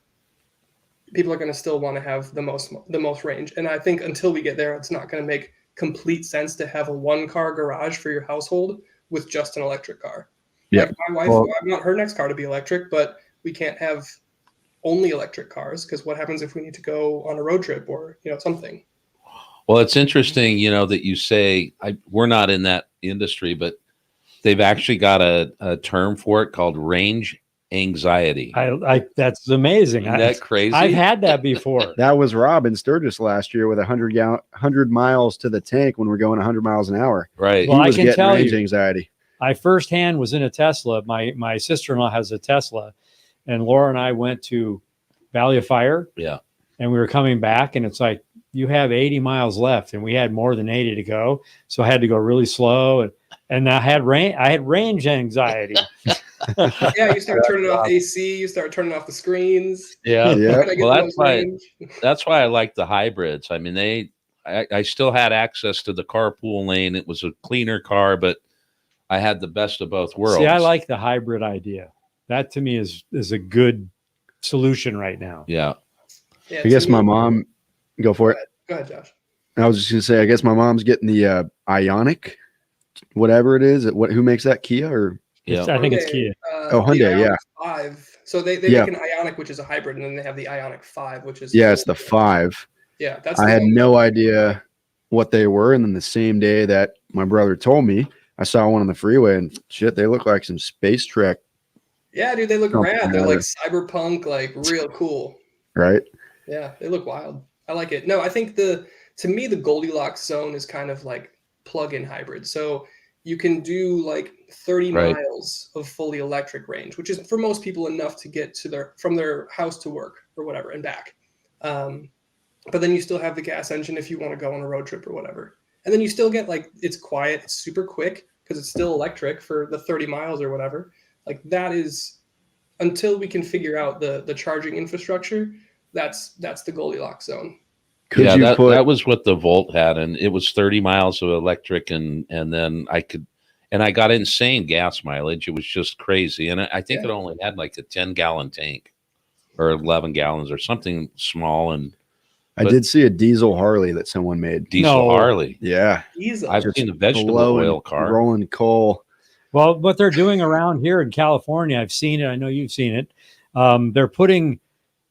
people are going to still want to have the most range. And I think until we get there, it's not going to make complete sense to have a 1-car garage for your household with just an electric car. Like my wife, I want her next car to be electric, but we can't have only electric cars because what happens if we need to go on a road trip or, you know, something? Well, it's interesting, you know, that you say we're not in that industry, but they've actually got a term for it called range anxiety. That's amazing. Isn't that crazy? I've had that before. That was Rob in Sturgis last year with 100 miles to the tank when we're going 100 miles an hour. Right. Well, He was I can getting tell range you, anxiety. I firsthand was in a Tesla. My sister-in-law has a Tesla, and Laura and I went to Valley of Fire. Yeah. And we were coming back, and it's like, you have 80 miles left, and we had more than 80 to go. So I had to go really slow, and I had range anxiety. Yeah, you start turning off AC, you start turning off the screens. Yeah. Well, range. that's why I like the hybrids. I mean, I still had access to the carpool lane. It was a cleaner car, but I had the best of both worlds. See, I like the hybrid idea. That to me is a good solution right now. Yeah. Yeah, I guess my mom, go for it. Go ahead, Josh. I was just gonna say, I guess my mom's getting the Ionic, whatever it is. Who makes that? Kia or? Yeah. I think it's Kia. Hyundai, yeah. 5. So they make an Ionic, which is a hybrid, and then they have the Ionic 5, which is it's the 5. Yeah, that's. I had no idea what they were, and then the same day that my brother told me, I saw one on the freeway, and shit, they look like some Space Trek. Yeah, dude, they look rad. They're like cyberpunk, like real cool. Right. Yeah, they look wild. I like it. No, I think to me, the Goldilocks zone is kind of like plug-in hybrid. So you can do like 30 miles of fully electric range, which is for most people enough to get to from their house to work or whatever and back. But then you still have the gas engine if you want to go on a road trip or whatever. And then you still get like, it's quiet, it's super quick because it's still electric for the 30 miles or whatever. Like that is, until we can figure out the charging infrastructure, that's the Goldilocks zone. That was what the Volt had, and it was 30 miles of electric, and then I got insane gas mileage. It was just crazy, and I think it only had like a 10-gallon tank or 11 gallons or something small. And I did see a diesel Harley that someone made. Harley, yeah. Diesel. I've seen a vegetable oil car, rolling coal. Well, what they're doing around here in California, I've seen it. I know you've seen it. They're putting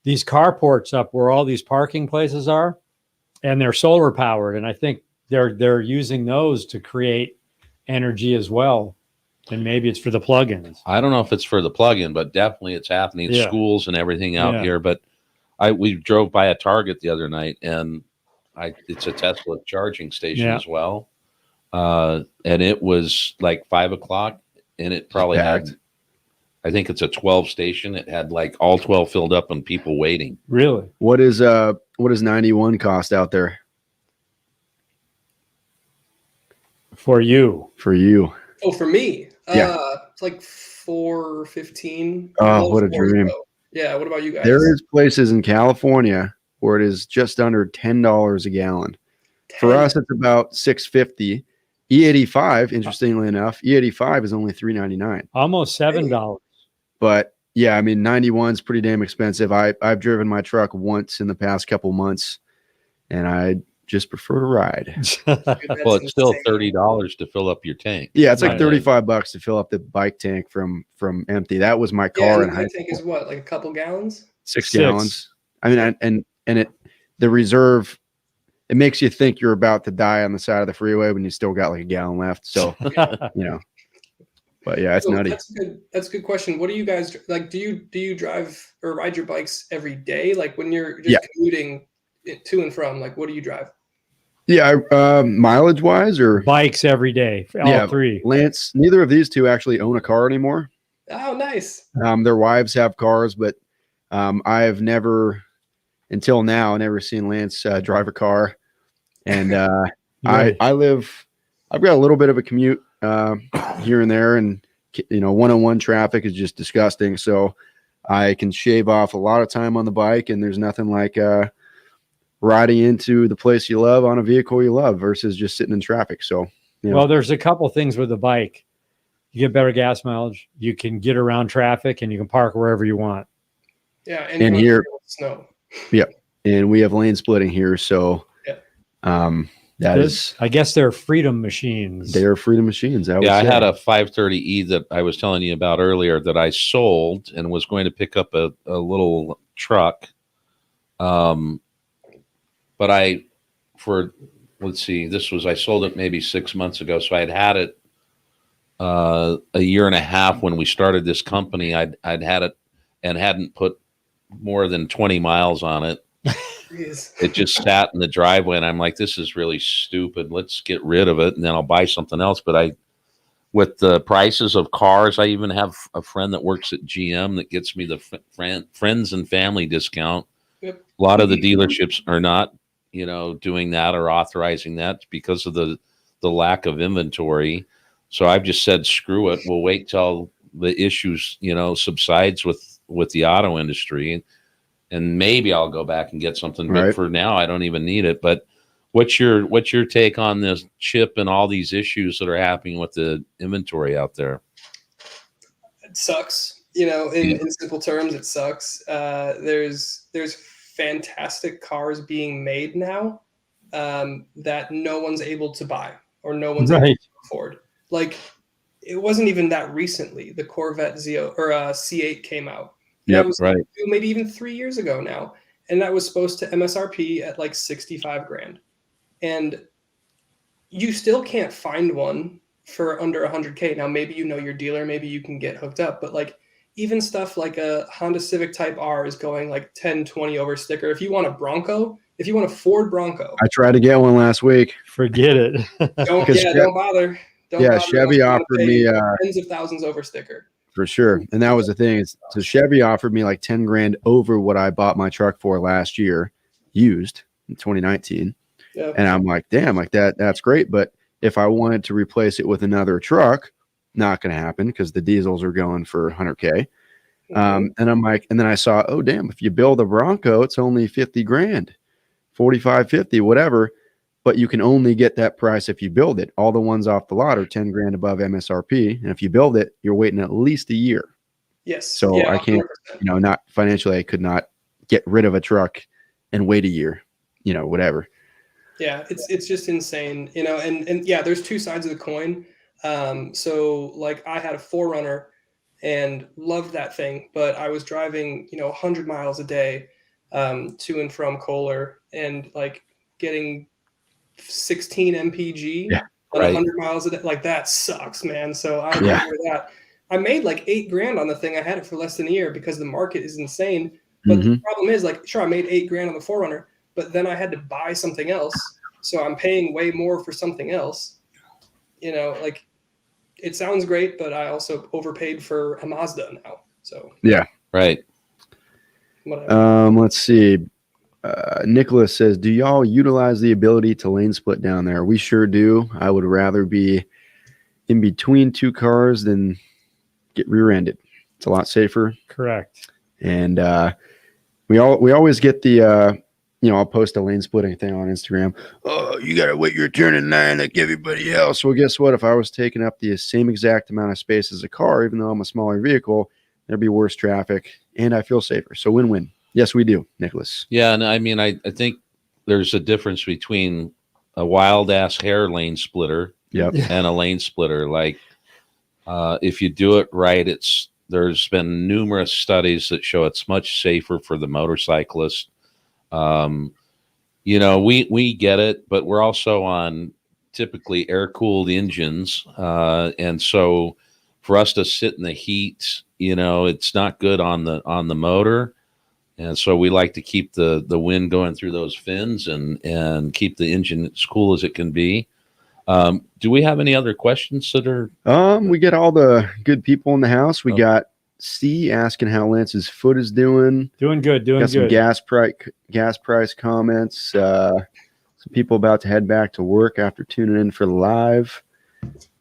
these carports up where all these parking places are, and they're solar powered. And I think they're using those to create energy as well. And maybe it's for the plugins. I don't know if it's for the plug-in, but definitely it's happening in schools and everything out here. But we drove by a Target the other night, and it's a Tesla charging station as well. And it was like 5 o'clock, and it probably had, I think it's a 12 station. It had like all 12 filled up and people waiting. Really? What does 91 cost out there? For you. Oh, for me? Yeah. It's like $4.15. Oh, what a dream. Yeah, what about you guys? There is places in California where it is just under $10 a gallon. 10? For us, it's about $6.50. E85, interestingly enough, E85 is only $3.99. Almost $7. But yeah, I mean, 91 is pretty damn expensive. I've driven my truck once in the past couple months, and I just prefer to ride. Well, it's still $30 to fill up your tank. Yeah, it's like $35 to fill up the bike tank from empty. That was my car. And the tank is what, like a couple gallons? 6 gallons. I mean, and the reserve, it makes you think you're about to die on the side of the freeway when you still got like a gallon left. So, you know, but yeah, it's nutty. That's a good question. What do you guys like? Do you drive or ride your bikes every day? Like when you're just commuting to and from, like what do you drive? Yeah, mileage wise or bikes every day. All three. Lance, neither of these two actually own a car anymore. Oh, nice. Their wives have cars, but I have never, until now, never seen Lance drive a car. And I've got a little bit of a commute here and there, and one-on-one traffic is just disgusting. So I can shave off a lot of time on the bike, and there's nothing like riding into the place you love on a vehicle you love versus just sitting in traffic. So, well, there's a couple things with the bike. You get better gas mileage. You can get around traffic, and you can park wherever you want. Yeah, and here, snow. Yeah, and we have lane splitting here, so I guess they're freedom machines. They are freedom machines. I had a 530E that I was telling you about earlier that I sold and was going to pick up a little truck. But I sold it maybe 6 months ago. So I'd had it a year and a half when we started this company. I'd had it and hadn't put more than 20 miles on it. It just sat in the driveway, and I'm like, this is really stupid. Let's get rid of it, and then I'll buy something else. But with the prices of cars, I even have a friend that works at GM that gets me the friends and family discount. Yep. A lot of the dealerships are not, doing that or authorizing that because of the lack of inventory. So I've just said, screw it. We'll wait till the issues, subsides with the auto industry. And maybe I'll go back and get something. But for now, I don't even need it. But what's your take on this chip and all these issues that are happening with the inventory out there? It sucks. In simple terms, it sucks. There's fantastic cars being made now that no one's able to buy or no one's able to afford. Like, it wasn't even that recently. The Corvette C8 came out. Yeah, was maybe even 3 years ago now, and that was supposed to MSRP at like 65 grand, and you still can't find one for under 100K. Now, maybe your dealer, maybe you can get hooked up, but like even stuff like a Honda Civic Type R is going like 10, 20 over sticker. If you want a Ford Bronco, I tried to get one last week. Forget it. Don't bother. Chevy offered me tens of thousands over sticker. For sure. And that was the thing. So Chevy offered me like 10 grand over what I bought my truck for last year, used in 2019. Yep. And I'm like, damn, like that's great. But if I wanted to replace it with another truck, not going to happen because the diesels are going for 100K. And I'm like, and then I saw, oh, damn, if you build a Bronco, it's only 50 grand, 45, 50, whatever. But you can only get that price if you build it. All the ones off the lot are 10 grand above MSRP. And if you build it, you're waiting at least a year. Yes. So I can't, 100%. Not financially, I could not get rid of a truck and wait a year, whatever. Yeah, it's just insane, and yeah, there's two sides of the coin. So like I had a 4Runner and loved that thing, but I was driving, 100 miles a day to and from Kohler and like getting 16 mpg on 100 miles a day. Like that sucks, man. So I remember that. I made like 8 grand on the thing. I had it for less than a year because the market is insane. But the problem is, like, sure, I made 8 grand on the 4Runner, but then I had to buy something else. So I'm paying way more for something else. Like, it sounds great, but I also overpaid for a Mazda now. So Whatever. Let's see. Nicholas says, do y'all utilize the ability to lane split down there? We sure do. I would rather be in between two cars than get rear-ended. It's a lot safer. Correct. And we always get the I'll post a lane splitting thing on Instagram. Oh, you gotta wait your turn in line like everybody else. Well, guess what? If I was taking up the same exact amount of space as a car, even though I'm a smaller vehicle, there'd be worse traffic and I feel safer. So win-win. Yes, we do, Nicholas. Yeah, and I mean, I think there's a difference between a wild-ass hair lane splitter and a lane splitter. Like, if you do it right, there's been numerous studies that show it's much safer for the motorcyclist. We get it, but we're also on typically air-cooled engines. And so for us to sit in the heat, it's not good on the motor. And so we like to keep the wind going through those fins and keep the engine as cool as it can be. Do we have any other questions that are? We get all the good people in the house. We got C asking how Lance's foot is doing. Doing good. Got some gas price comments. Some people about to head back to work after tuning in for the live.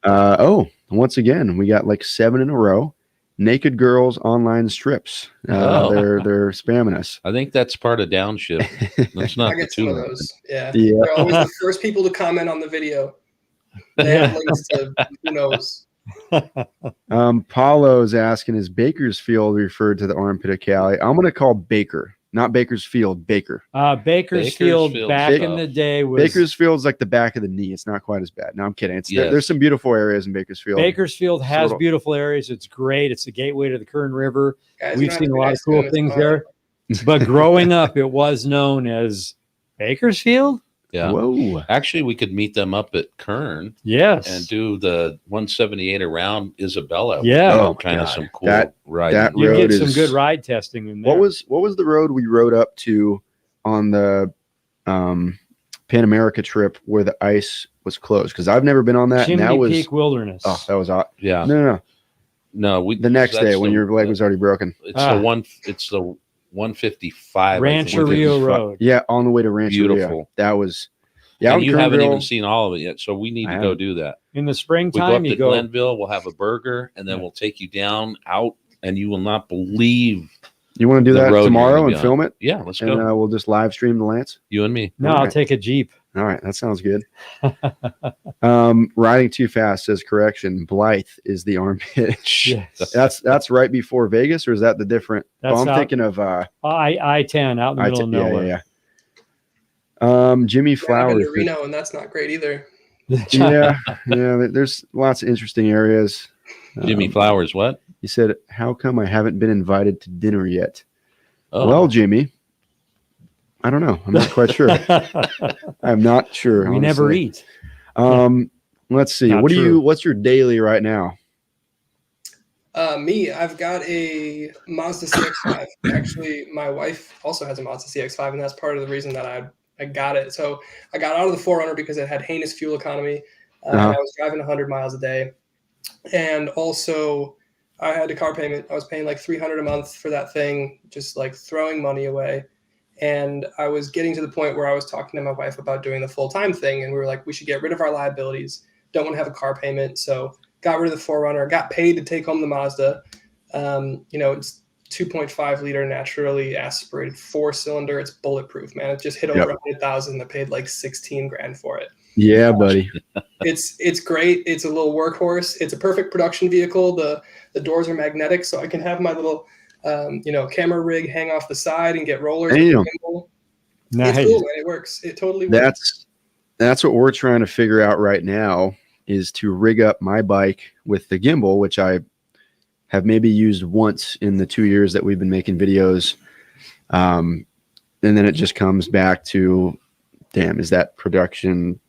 Once again, we got like 7 in a row. Naked girls online strips. They're spamming us. I think that's part of Downshift. That's not I get some of those. Yeah. Yeah. They're always the first people to comment on the video. They have links to who knows. Paulo's asking, is Bakersfield referred to the armpit of Cali? I'm going to call Baker, not Bakersfield, Baker. Bakersfield back stuff. in the day was Bakersfield's like the back of the knee. It's not quite as bad. No, I'm kidding. There's some beautiful areas in Bakersfield. Bakersfield has beautiful areas. It's great. It's the gateway to the Kern River. Guys, We've seen a lot of cool things there. But growing up, it was known as Bakersfield. Yeah. Whoa. Actually, we could meet them up at Kern. Yes. And do the 178 around Isabella. Yeah. Kind of some cool ride. You road get some good ride testing in there. What was the road we rode up to on the Pan America trip where the ice was closed? Because I've never been on that. Chimney and that was Peak Wilderness. Oh, that was hot. Yeah. No. The next day when your leg was already broken. It's the 155 Rancho Rio Road. Yeah, on the way to Rancho Beautiful. Rio. That was and you haven't even seen all of it yet, so we need to go do that. In the We springtime, go up to Glenville, we'll have a burger, and then we'll take you down out, and you will not believe. You want to do the that road tomorrow you're and gonna be film it? Yeah, let's And go. we'll just live stream the Lance. You and me. No, All I'll right. take a Jeep. All right, that sounds good. Riding too fast says correction. Blythe is the armpit. Yes. That's right before Vegas, or is that the different? That's I'm thinking of I-10 out in the middle of nowhere. Yeah. Jimmy I've been Flowers. to Reno, and that's not great either. Yeah. There's lots of interesting areas. Jimmy Flowers, what? He said, "How come I haven't been invited to dinner yet?" Oh. Well, Jimmy, I don't know. I'm not quite sure. I'm not sure. We never honestly. eat. Let's see. Not What's your daily right now? I've got a Mazda CX-5. Actually, my wife also has a Mazda CX-5, and that's part of the reason that I got it. So I got out of the 4Runner because it had heinous fuel economy. I was driving 100 miles a day. And also, I had a car payment. I was paying like $300 a month for that thing, just like throwing money away. And I was getting to the point where I was talking to my wife about doing the full-time thing. And we were like, we should get rid of our liabilities. Don't want to have a car payment. So got rid of the 4Runner, got paid to take home the Mazda. It's 2.5 liter naturally aspirated 4-cylinder. It's bulletproof, man. It just hit over 100,000. I paid like 16 grand for it. Yeah, buddy. It's great. It's a little workhorse. It's a perfect production vehicle. The doors are magnetic, so I can have my little camera rig hang off the side and get rollers. Damn. Nice. It's cool, man. It works. It totally works. That's what we're trying to figure out right now, is to rig up my bike with the gimbal, which I have maybe used once in the 2 years that we've been making videos. And then it just comes back to, damn, is that production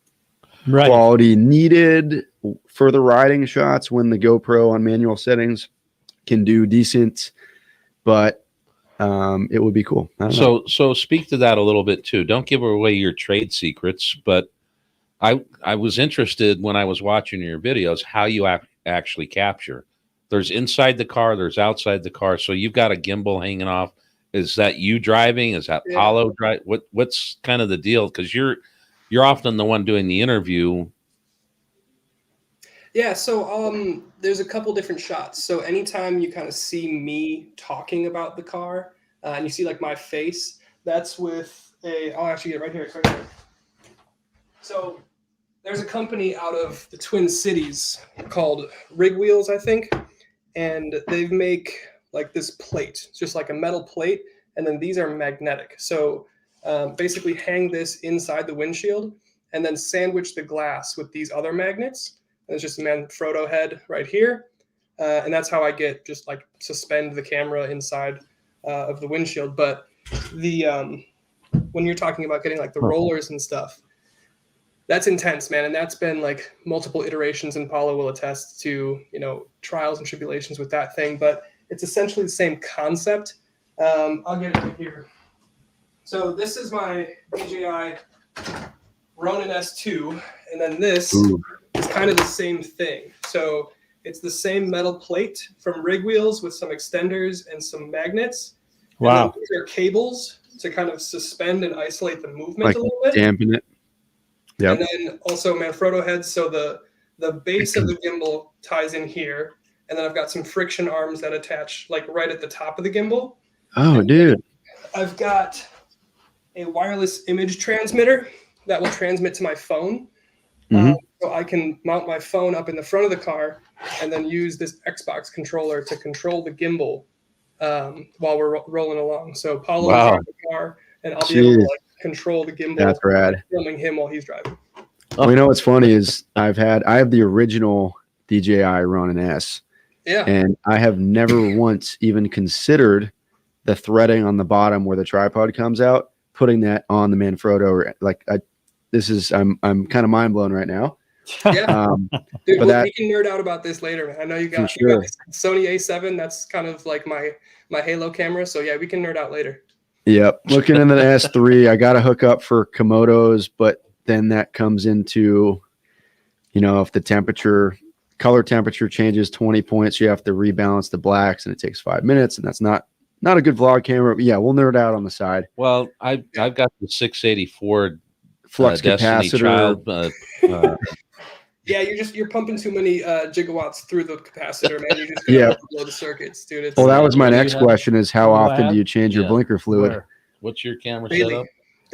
quality needed for the riding shots when the GoPro on manual settings can do decent, but it would be cool. So speak to that a little bit too. Don't give away your trade secrets, but I was interested when I was watching your videos how you actually capture. There's inside the car, there's outside the car. So you've got a gimbal hanging off. Is that you driving? Is that Paulo drive? What's kind of the deal? Because you're often the one doing the interview. Yeah, so there's a couple different shots. So anytime you kind of see me talking about the car and you see like my face, that's with I'll actually get right here. So there's a company out of the Twin Cities called Rig Wheels, I think. And they make like this plate. It's just like a metal plate. And then these are magnetic. So basically hang this inside the windshield and then sandwich the glass with these other magnets. And it's just a Manfrotto head right here. And that's how I get just like suspend the camera inside of the windshield. But the when you're talking about getting like the rollers and stuff, that's intense, man. And that's been like multiple iterations, and Paulo will attest to, trials and tribulations with that thing. But it's essentially the same concept. I'll get it right here. So this is my Dji Ronin S2, and then this is kind of the same thing. So it's the same metal plate from Rig Wheels with some extenders and some magnets. Wow. And then these are cables to kind of suspend and isolate the movement a little bit. Dampen it. Yep. And then also Manfrotto heads, so the The base of the gimbal ties in here, and then I've got some friction arms that attach like right at the top of the gimbal. Oh, And dude. I've got a wireless image transmitter that will transmit to my phone. So I can mount my phone up in the front of the car and then use this Xbox controller to control the gimbal while we're rolling along. So Paulo will drive the car, and I'll be able to like control the gimbal. That's rad. Filming him while he's driving. Well, you know what's funny is I have the original DJI Ronin S. Yeah. And I have never once even considered the threading on the bottom where the tripod comes out, putting that on the Manfrotto. Like I'm kind of mind blown right now. Yeah. Dude, we can nerd out about this later, man. I know you got this Sony A7. That's kind of like my Halo camera. So yeah, we can nerd out later. Yep. Looking into the S3, I got to hook up for Komodos, but then that comes into, if the color temperature changes 20 points, you have to rebalance the blacks, and it takes 5 minutes, and that's not a good vlog camera. But yeah, we'll nerd out on the side. Well, I've got the 684 flux Destiny capacitor. Child. Yeah, you're pumping too many gigawatts through the capacitor, man. You're just gonna blow the circuits, dude. Well, that was my next question: is how often do you change your blinker fluid? What's your camera setup?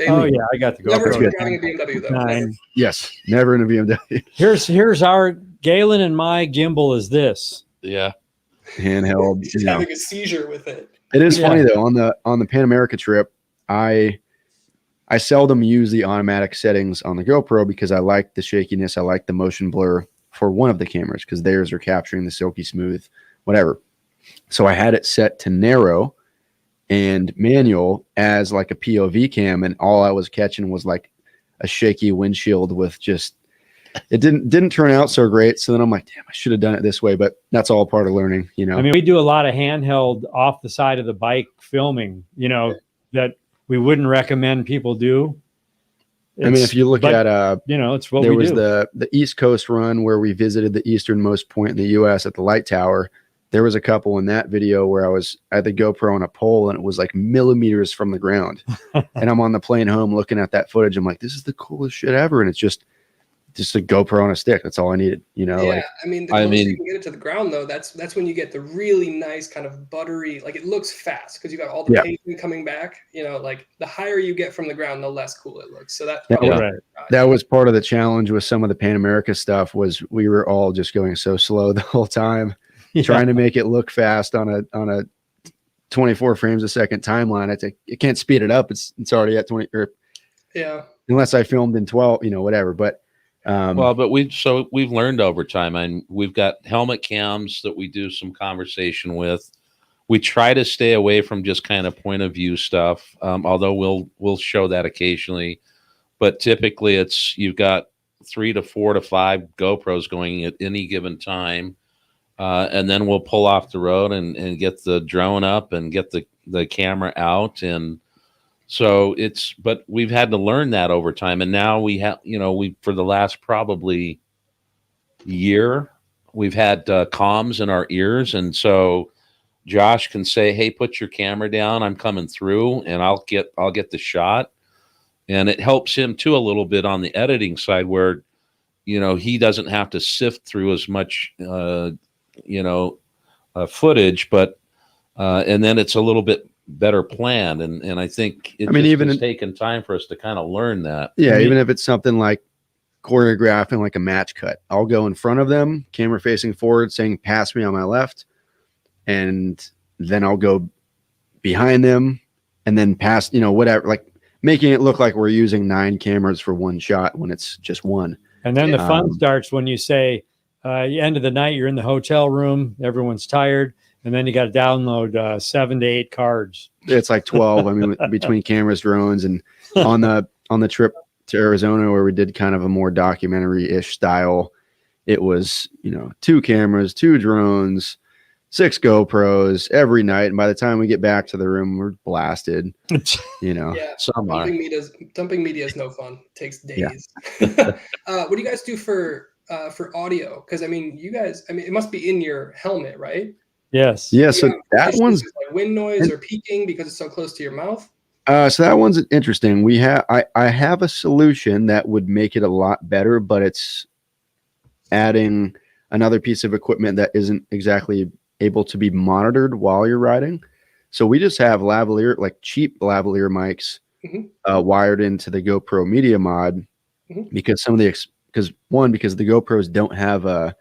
Oh yeah, I got the GoPro. Never driving a BMW though. Never. Yes, never in a BMW. Here's our Galen and my gimbal is this. Yeah, handheld. He's having a seizure with it. It is funny though. On the Pan America trip, I seldom use the automatic settings on the GoPro because I like the shakiness. I like the motion blur for one of the cameras because theirs are capturing the silky smooth, whatever. So I had it set to narrow and manual as like a POV cam, and all I was catching was like a shaky windshield with just, it didn't turn out so great. So then I'm like, damn, I should have done it this way, but that's all part of learning, I mean, we do a lot of handheld off the side of the bike filming, that we wouldn't recommend people do. I mean, if you look at, it's what there we was do. the East Coast run where we visited the easternmost point in the U.S. at the light tower. There was a couple in that video where I had the GoPro on a pole and it was like millimeters from the ground. And I'm on the plane home looking at that footage. I'm like, this is the coolest shit ever. And it's just a GoPro on a stick. That's all I needed, Yeah, like, I mean, the closer you can get it to the ground though, that's when you get the really nice kind of buttery, like it looks fast because you got all the pacing coming back. Like the higher you get from the ground, the less cool it looks. So that was part of the challenge with some of the Pan America stuff. Was we were all just going so slow the whole time, trying to make it look fast on a 24 frames a second timeline. I think it can't speed it up. It's already at 20. Unless I filmed in 12, whatever. But but we've learned over time, and we've got helmet cams that we do some conversation with. We try to stay away from just kind of point of view stuff, although we'll show that occasionally. But typically, you've got 3 to 4 to 5 GoPros going at any given time, and then we'll pull off the road and get the drone up and get the camera out. And so but we've had to learn that over time. And now we have, for the last probably year, we've had comms in our ears. And so Josh can say, hey, put your camera down. I'm coming through and I'll get the shot. And it helps him too a little bit on the editing side where, he doesn't have to sift through as much, footage, but, and then it's a little bit better planned. And I think it's taken time for us to kind of learn that. Yeah. Even if it's something like choreographing like a match cut, I'll go in front of them, camera facing forward, saying, pass me on my left. And then I'll go behind them and then pass, whatever, like making it look like we're using 9 cameras for one shot when it's just one. And then the fun starts when you say, end of the night, you're in the hotel room, everyone's tired. And then you got to download 7 to 8 cards. It's like 12. I mean, between cameras, drones, and on the trip to Arizona where we did kind of a more documentary-ish style, it was 2 cameras, 2 drones, 6 GoPros every night. And by the time we get back to the room, we're blasted. Yeah, dumping media is no fun. It takes days. Yeah. What do you guys do for audio? Because I mean, it must be in your helmet, right? Yes. Yeah. So that one's like wind noise or peaking because it's so close to your mouth. So that one's interesting. I have a solution that would make it a lot better, but adding another piece of equipment that isn't exactly able to be monitored while you're riding. So we just have lavalier, like cheap lavalier mics, wired into the GoPro Media Mod, because some of the because the GoPros don't have a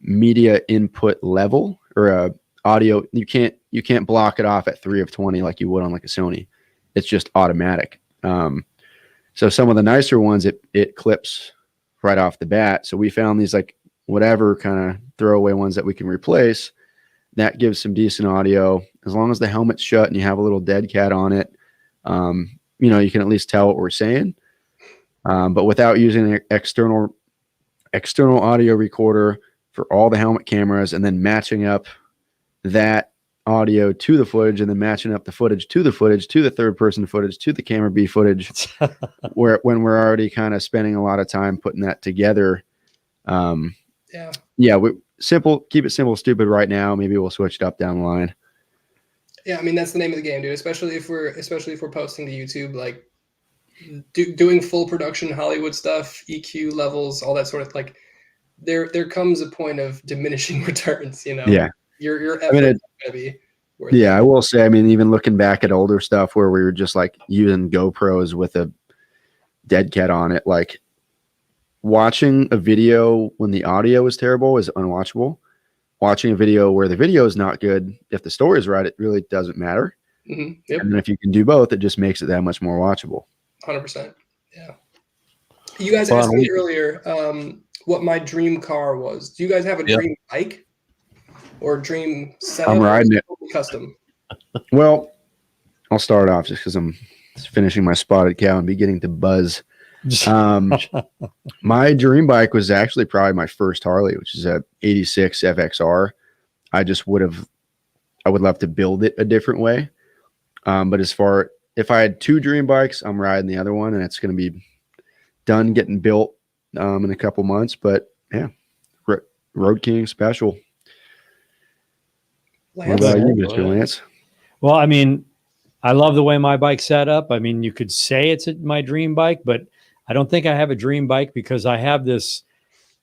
media input level or a audio. You can't block it off at 3 of 20 like you would on like a Sony. It's just automatic. So some of the nicer ones, it clips right off the bat. So we found these like whatever kind of throwaway ones that we can replace. That gives some decent audio as long as the helmet's shut and you have a little dead cat on it. You know, you can at least tell what we're saying. But without using an external audio recorder for all the helmet cameras and then matching up that audio to the footage and then matching up the footage to the third person footage to the camera B footage, when we're already kind of spending a lot of time putting that together. Keep it simple, stupid right now. Maybe we'll switch it up down the line. Yeah, I mean that's the name of the game, dude. Especially if we're posting to YouTube, like doing full production Hollywood stuff, EQ levels, all that sort of like. There comes a point of diminishing returns. You know. Yeah. Your effort is going to be worth it. I will say, I mean, even looking back at older stuff where we were just like using GoPros with a dead cat on it, like watching a video when the audio is terrible is unwatchable. Watching a video where the video is not good, if the story is right, it really doesn't matter. Yep. And then if you can do both, it just makes it that much more watchable. 100%. Yeah. You guys asked me earlier what my dream car was. Do you guys have a dream bike? Or dream setup? I'm riding it. Custom. Well, I'll start off just because I'm finishing my spotted cow and beginning to buzz. My dream bike was actually probably my first Harley, which is a 86 FXR. I would love to build it a different way. But if I had two dream bikes, I'm riding the other one, and it's going to be done getting built in a couple months. But yeah, Road King special. Lance? What about you, Mr. Lance? Well, I mean, I love the way my bike's set up. I mean, you could say it's my dream bike, but I don't think I have a dream bike because I have this.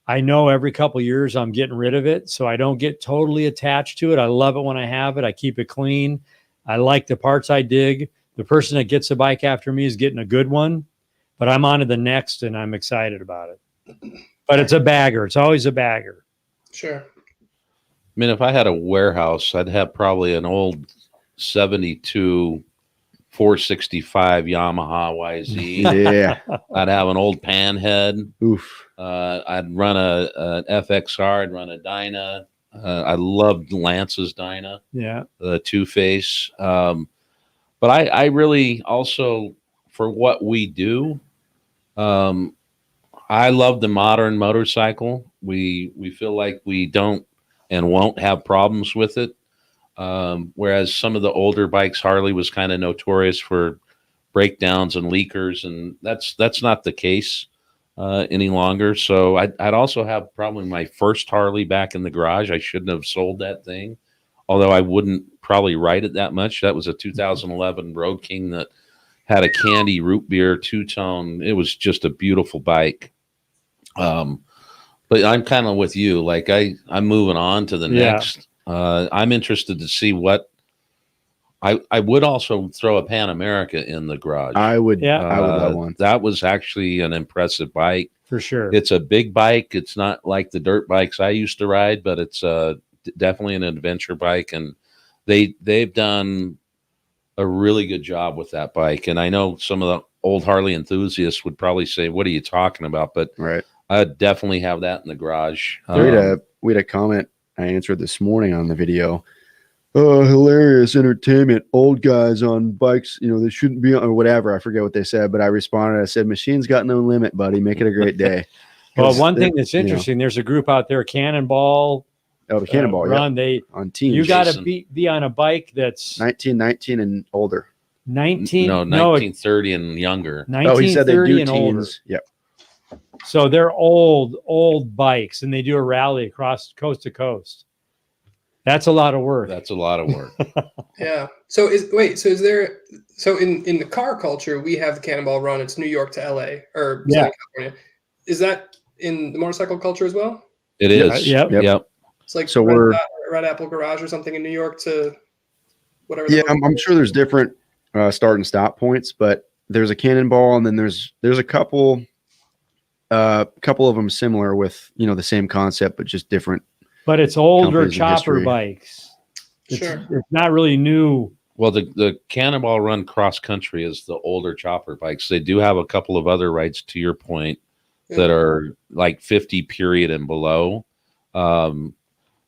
I know every couple of years I'm getting rid of it, so I don't get totally attached to it. I love it when I have it. I keep it clean. I like the parts I dig. The person that gets a bike after me is getting a good one, but I'm on to the next, and I'm excited about it. But it's a bagger. It's always a bagger. Sure. I mean, if I had a warehouse, I'd have probably an old 72 465 Yamaha YZ. Yeah. I'd have an old Panhead. Oof. I'd run a FXR. I'd run a Dyna. I loved Lance's Dyna. Yeah. The Two-Face. But I really also, for what we do, I love the modern motorcycle. We feel like we don't and won't have problems with it. Whereas some of the older bikes, Harley was kind of notorious for breakdowns and leakers, and that's not the case any longer. So I'd also have probably my first Harley back in the garage. I shouldn't have sold that thing, although I wouldn't probably ride it that much. That was a 2011 Road King that had a candy root beer two-tone. It was just a beautiful bike. But I'm kind of with you. Like I'm moving on to the next. I'm interested to see what I would also throw a Pan America in the garage. I would love one. That was actually an impressive bike. For sure. It's a big bike. It's not like the dirt bikes I used to ride, but it's definitely an adventure bike. And they've done a really good job with that bike. And I know some of the old Harley enthusiasts would probably say, what are you talking about? But right. I definitely have that in the garage. We had a comment I answered this morning on the video. Oh, hilarious entertainment. Old guys on bikes, they shouldn't be on, or whatever. I forget what they said, but I responded. I said, machine's got no limit, buddy. Make it a great day. Well, one thing that's interesting, there's a group out there, Cannonball. Oh, the Cannonball, run. They on teams. You got to be on a bike that's 19 and older. 1930 and younger. 1930 he said they do and teens. older. Yep. So they're old bikes, and they do a rally across coast to coast. That's a lot of work. That's a lot of work. Yeah. So in the car culture, we have the Cannonball Run. It's New York to LA or Southern California. Is that in the motorcycle culture as well? It is. Yep. It's like So Red Apple Garage or something in New York to whatever. Yeah, I'm sure there's different start and stop points, but there's a Cannonball, and then there's a couple of them similar with the same concept but just different. But it's older companies in chopper history. bikes. Sure. It's not really new. Well, the Cannonball Run Cross Country is the older chopper bikes. They do have a couple of other rides, to your point, that are like 50 period and below.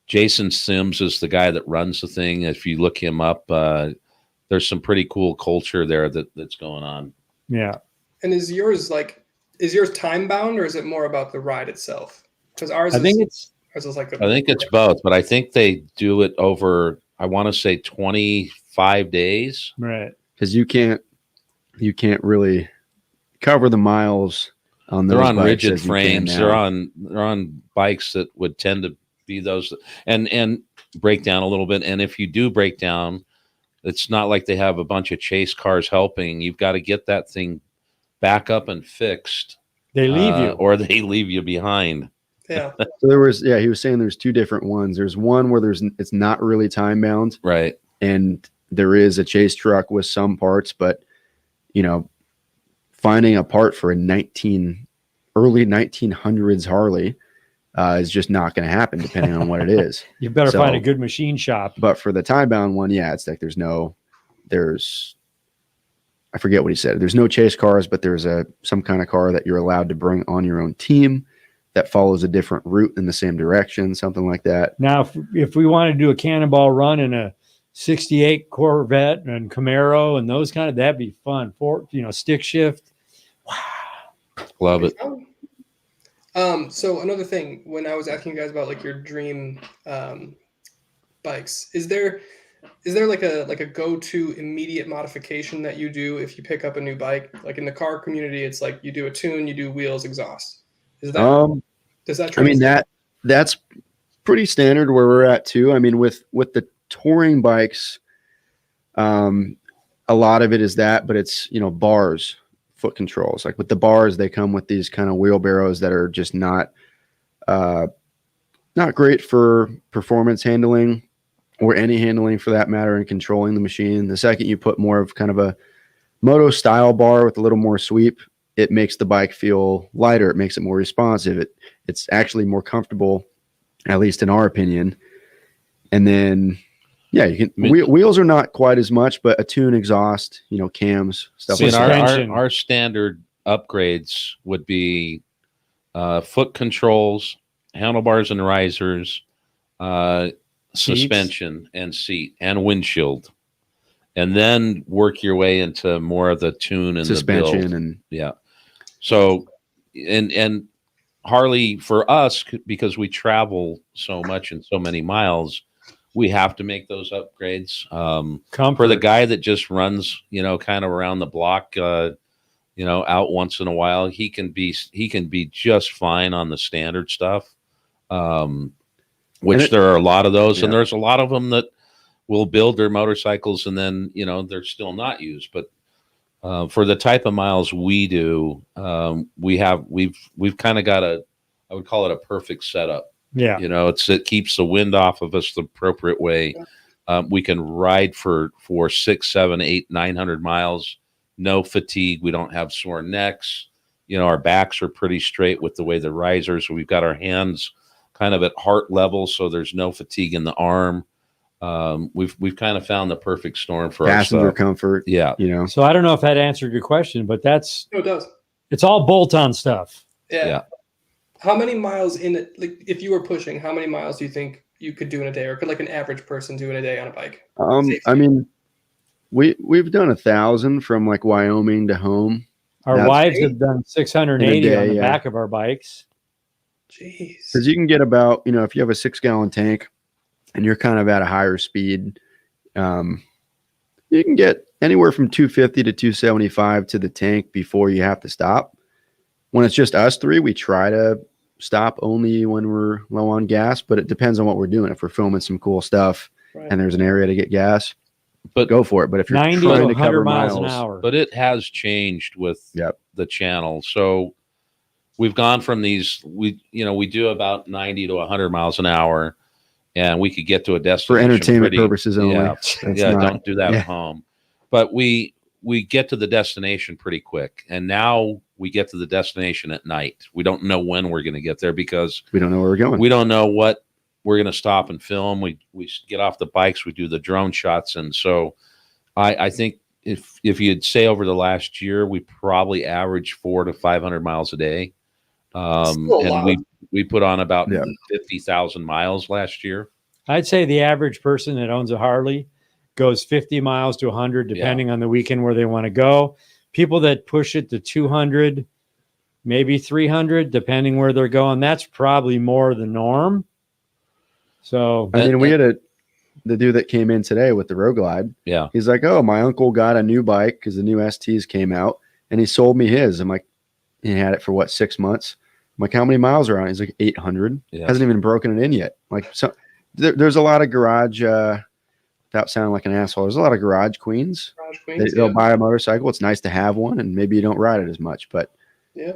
Jason Sims is the guy that runs the thing. If you look him up, there's some pretty cool culture there that's going on. Yeah. And is yours time bound, or is it more about the ride itself? Because ours I think it's both, but I think they do it over, I want to say 25 days. right. Because you can't really cover the miles on those. They're on bikes rigid as you can frames. now. They're on bikes that would tend to be those and break down a little bit. And if you do break down, it's not like they have a bunch of chase cars helping. You've got to get that thing back up and fixed. They leave you. Or they leave you behind. Yeah. So he was saying there's two different ones. There's one where it's not really time bound, Right. and there is a chase truck with some parts, but finding a part for a early 1900s Harley is just not going to happen, depending on what it is. You better find a good machine shop. But for the time bound one, it's like I forget what he said. There's no chase cars, but there's some kind of car that you're allowed to bring on your own team that follows a different route in the same direction, something like that. Now, if we want to do a Cannonball Run in a 68 Corvette and Camaro and those that'd be fun. Stick shift. Wow. Love it. So another thing, when I was asking you guys about like your dream bikes, is there like a go-to immediate modification that you do if you pick up a new bike? Like in the car community, it's like you do a tune, you do wheels, exhaust. Is that does that I mean that's pretty standard where we're at too. I mean with the touring bikes, a lot of it is that, but it's bars, foot controls. Like with the bars, they come with these kind of wheelbarrows that are just not great for performance handling or any handling for that matter, and controlling the machine. The second you put more of kind of a moto style bar with a little more sweep, it makes the bike feel lighter. It makes it more responsive. It's actually more comfortable, at least in our opinion. And then, you can wheels are not quite as much, but a tune, exhaust, cams, stuff like that. Our standard upgrades would be foot controls, handlebars and risers, suspension and seat and windshield, and then work your way into more of the tune and suspension the build. and So and Harley, for us, because we travel so much and so many miles, we have to make those upgrades. For the guy that just runs, kind of around the block, out once in a while, he can be just fine on the standard stuff. Which there are a lot of those, and there's a lot of them that will build their motorcycles and then they're still not used. But for the type of miles we do, we've kind of got I would call it a perfect setup. Yeah. It keeps the wind off of us the appropriate way. We can ride for 6, 7, 8, 900 miles, no fatigue. We don't have sore necks. Our backs are pretty straight with the way the risers. We've got our hands kind of at heart level, so there's no fatigue in the arm. We've kind of found the perfect storm for passenger comfort. Yeah. So I don't know if that answered your question, but it does. It's all bolt-on stuff. Yeah. How many miles if you were pushing, how many miles do you think you could do in a day, or could like an average person do in a day on a bike? I mean, we've done 1,000 from like Wyoming to home. Our wives have done 680 on the back of our bikes. Jeez. Because you can get about, if you have a 6-gallon tank and you're kind of at a higher speed, you can get anywhere from 250 to 275 to the tank before you have to stop. When it's just us three, we try to stop only when we're low on gas, but it depends on what we're doing. If we're filming some cool stuff and there's an area to get gas, but go for it. But if you're 90 trying to to cover miles an miles, hour. But it has changed with the channel. So we've gone from these, we do about 90 to 100 miles an hour, and we could get to a destination for entertainment purposes only. Yeah, don't do that at home. But we get to the destination pretty quick, and now we get to the destination at night. We don't know when we're going to get there because we don't know where we're going. We don't know what we're going to stop and film. We get off the bikes, we do the drone shots, and so I think if you'd say over the last year, we probably average 400 to 500 miles a day, and we put on about 50,000 miles last year. I'd say the average person that owns a Harley goes 50 miles to 100, depending on the weekend where they want to go. People that push it to 200, maybe 300, depending where they're going. That's probably more the norm. So, I mean, we had the dude that came in today with the Road Glide. Yeah. He's like, oh, my uncle got a new bike because the new STs came out, and he sold me his. I'm like, he had it for what, 6 months? I'm like, how many miles are on it? He's like, 800. Hasn't even broken it in yet. Like, so there's a lot of garage, without sounding like an asshole, there's a lot of garage queens. They'll buy a motorcycle. It's nice to have one, and maybe you don't ride it as much, but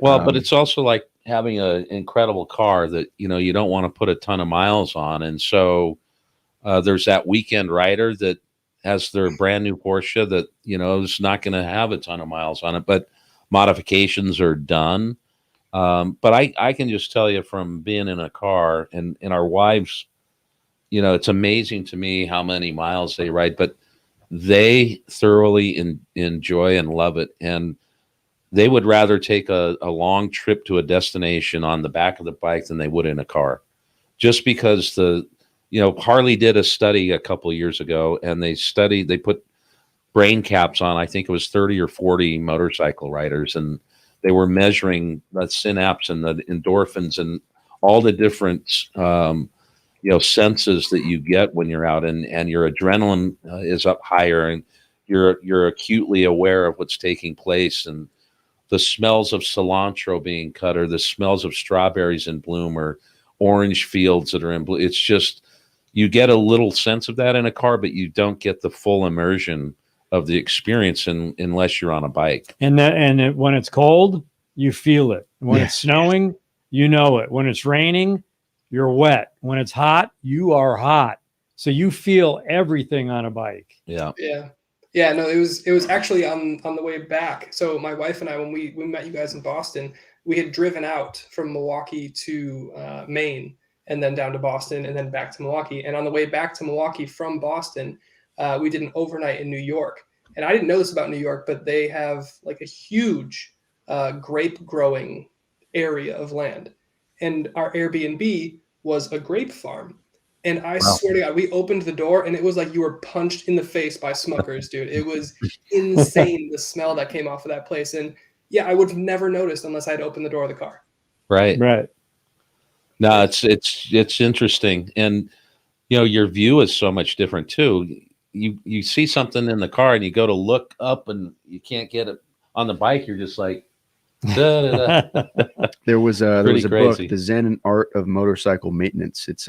but it's also like having an incredible car that you don't want to put a ton of miles on, and so there's that weekend rider that has their brand new Porsche that is not going to have a ton of miles on it, but modifications are done. But I can just tell you from being in a car and our wives, it's amazing to me how many miles they ride, but they thoroughly enjoy and love it. And they would rather take a long trip to a destination on the back of the bike than they would in a car, just because Harley did a study a couple of years ago, and they put brain caps on, I think it was 30 or 40 motorcycle riders, and they were measuring the synapse and the endorphins and all the different senses that you get when you're out, and your adrenaline is up higher, and you're acutely aware of what's taking place, and the smells of cilantro being cut, or the smells of strawberries in bloom, or orange fields that are in bloom. It's just, you get a little sense of that in a car, but you don't get the full immersion of the experience unless you're on a bike. And when it's cold, you feel it. When it's snowing, you know it. When it's raining, you're wet. When it's hot, you are hot. So you feel everything on a bike. Yeah. No, it was actually on the way back. So my wife and I, when we met you guys in Boston, we had driven out from Milwaukee to Maine, and then down to Boston, and then back to Milwaukee. And on the way back to Milwaukee from Boston, we did an overnight in New York. And I didn't know this about New York, but they have like a huge grape growing area of land. And our Airbnb was a grape farm. And I swear to God, we opened the door and it was like you were punched in the face by Smuckers, dude. It was insane, the smell that came off of that place. And I would have never noticed unless I'd opened the door of the car. Right. No, it's interesting. And, your view is so much different too. You see something in the car and you go to look up and you can't get it on the bike. You're just like, da, da, da. There was a crazy book, The Zen and Art of Motorcycle Maintenance. It's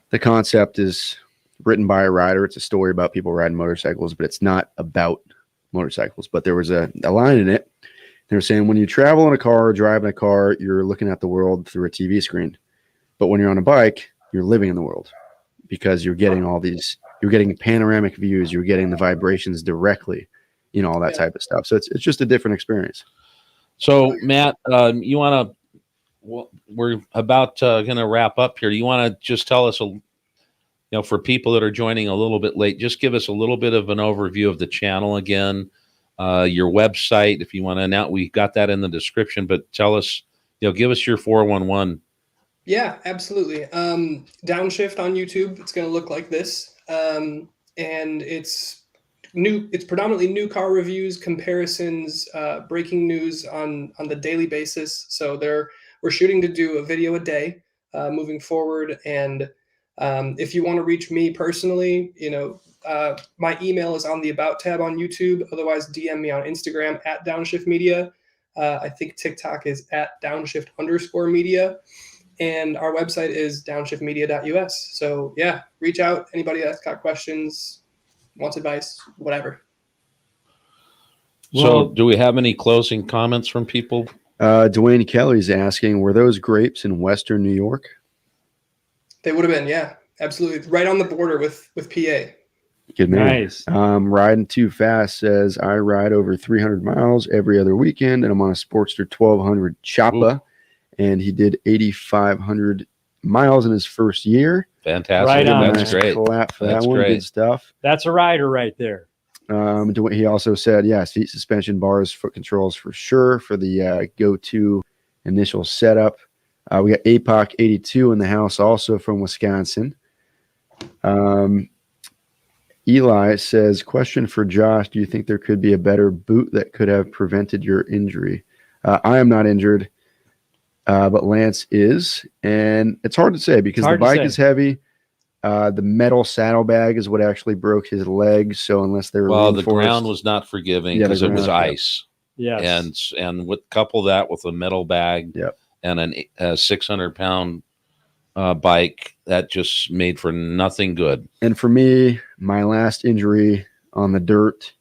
the concept is written by a rider. It's a story about people riding motorcycles, but it's not about motorcycles. But there was a line in it. They were saying when you travel in a car, driving a car, you're looking at the world through a TV screen. But when you're on a bike, you're living in the world, because you're getting you're getting panoramic views, you're getting the vibrations directly, all that type of stuff. So it's just a different experience. So Matt, you want to, we're about going to wrap up here. Do you want to just tell us, for people that are joining a little bit late, just give us a little bit of an overview of the channel again, your website, if you want to announce. We got that in the description, but tell us, give us your 411. Yeah, absolutely. Downshift on YouTube. It's going to look like this. And it's predominantly new car reviews, comparisons, breaking news on the daily basis. So we're shooting to do a video a day moving forward. And if you want to reach me personally, my email is on the About tab on YouTube. Otherwise, DM me on Instagram at Downshift Media. I think TikTok is at Downshift_media. And our website is downshiftmedia.us. So reach out. Anybody that's got questions, wants advice, whatever. So do we have any closing comments from people? Dwayne Kelly's asking, were those grapes in Western New York? They would have been, yeah, absolutely, right on the border with PA. Good man. Nice. Riding Too Fast says, I ride over 300 miles every other weekend, and I'm on a Sportster 1200 Choppa, and he did 8,500 miles in his first year. Fantastic. Right on, That's man. great. Clap for That's that one. great. Good stuff. That's a rider right there. He also said, yeah, seat suspension bars, foot controls for sure for the go-to initial setup. We got APOC 82 in the house, also from Wisconsin. Eli says, question for Josh, do you think there could be a better boot that could have prevented your injury? I am not injured, but Lance is, and it's hard to say because the bike is heavy. The metal saddlebag is what actually broke his leg. So unless they were the ground was not forgiving because it was ice. Yes. And couple that with a metal bag and a 600-pound bike, that just made for nothing good. And for me, my last injury on the dirt,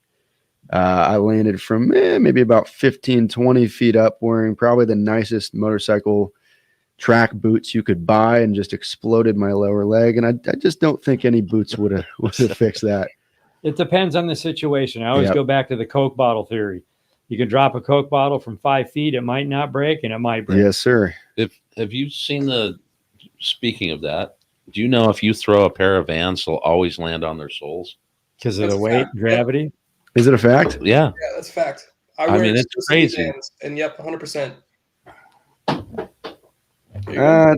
I landed from maybe about 15, 20 feet up wearing probably the nicest motorcycle track boots you could buy and just exploded my lower leg. And I just don't think any boots would have fixed that. It depends on the situation. I always go back to the Coke bottle theory. You can drop a Coke bottle from 5 feet. It might not break and it might break. Yes, sir. Have you seen speaking of that, do you know if you throw a pair of Vans, they'll always land on their soles? Because of the weight, gravity? Is it a fact? Yeah. Yeah, that's a fact. I mean, it's crazy. Vans, and yep, 100%.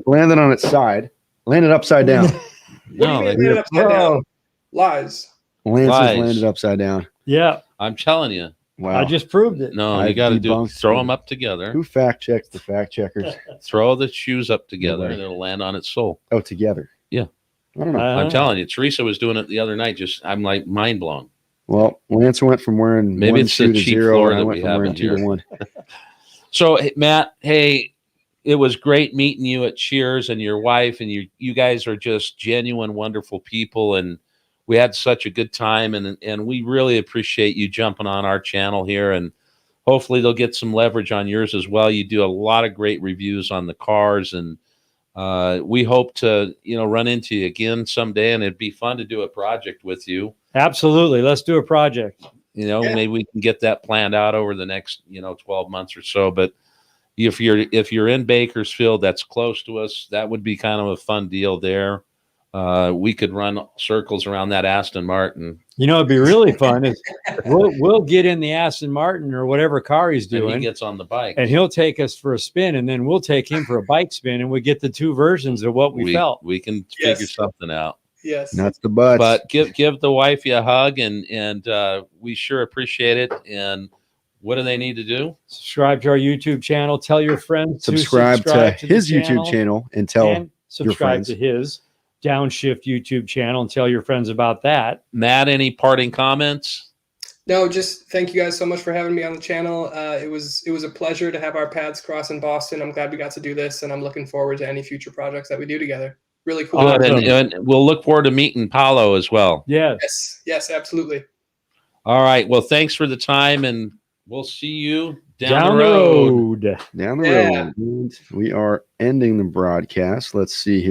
Landed on its side. Landed upside down. No, What do you mean landed upside down? Lies. Lance has Lies. landed upside down. Yeah. I'm telling you. Wow. I just proved it. No, I you got to debunked throw it. them up together. Who fact checks the fact checkers? Throw the shoes up together Nobody. and it'll land on its sole. Oh, together. Yeah. I don't know. I'm telling you, Teresa was doing it the other night. I'm like mind blown. Well, Lance went from wearing Maybe one it's shoe the to cheap 0, floor and I that went we from have wearing in 2 to here. 1. So, Matt, hey, it was great meeting you at Cheers and your wife, and you guys are just genuine, wonderful people, and we had such a good time, and we really appreciate you jumping on our channel here, and hopefully they'll get some leverage on yours as well. You do a lot of great reviews on the cars, and we hope to run into you again someday, and it'd be fun to do a project with you. Absolutely. Let's do a project. Maybe we can get that planned out over the next 12 months or so. But if you're in Bakersfield, that's close to us, that would be kind of a fun deal there. We could run circles around that Aston Martin. It'd be really fun is we'll get in the Aston Martin or whatever car he's doing. And he gets on the bike. And he'll take us for a spin, and then we'll take him for a bike spin, and we get the two versions of what we felt. We can figure something out. Yes. Nuts to butts. But give the wifey a hug, and we sure appreciate it. And what do they need to do? Subscribe to our YouTube channel. Tell your friends subscribe to his the YouTube channel and tell subscribe to his Downshift YouTube channel and tell your friends about that. Matt, any parting comments? No, just thank you guys so much for having me on the channel. It was a pleasure to have our paths cross in Boston. I'm glad we got to do this, and I'm looking forward to any future projects that we do together. Really cool. Awesome. And we'll look forward to meeting Paulo as well. Yes, absolutely. All right. Well, thanks for the time, and we'll see you down the road. Down the road. And we are ending the broadcast. Let's see here.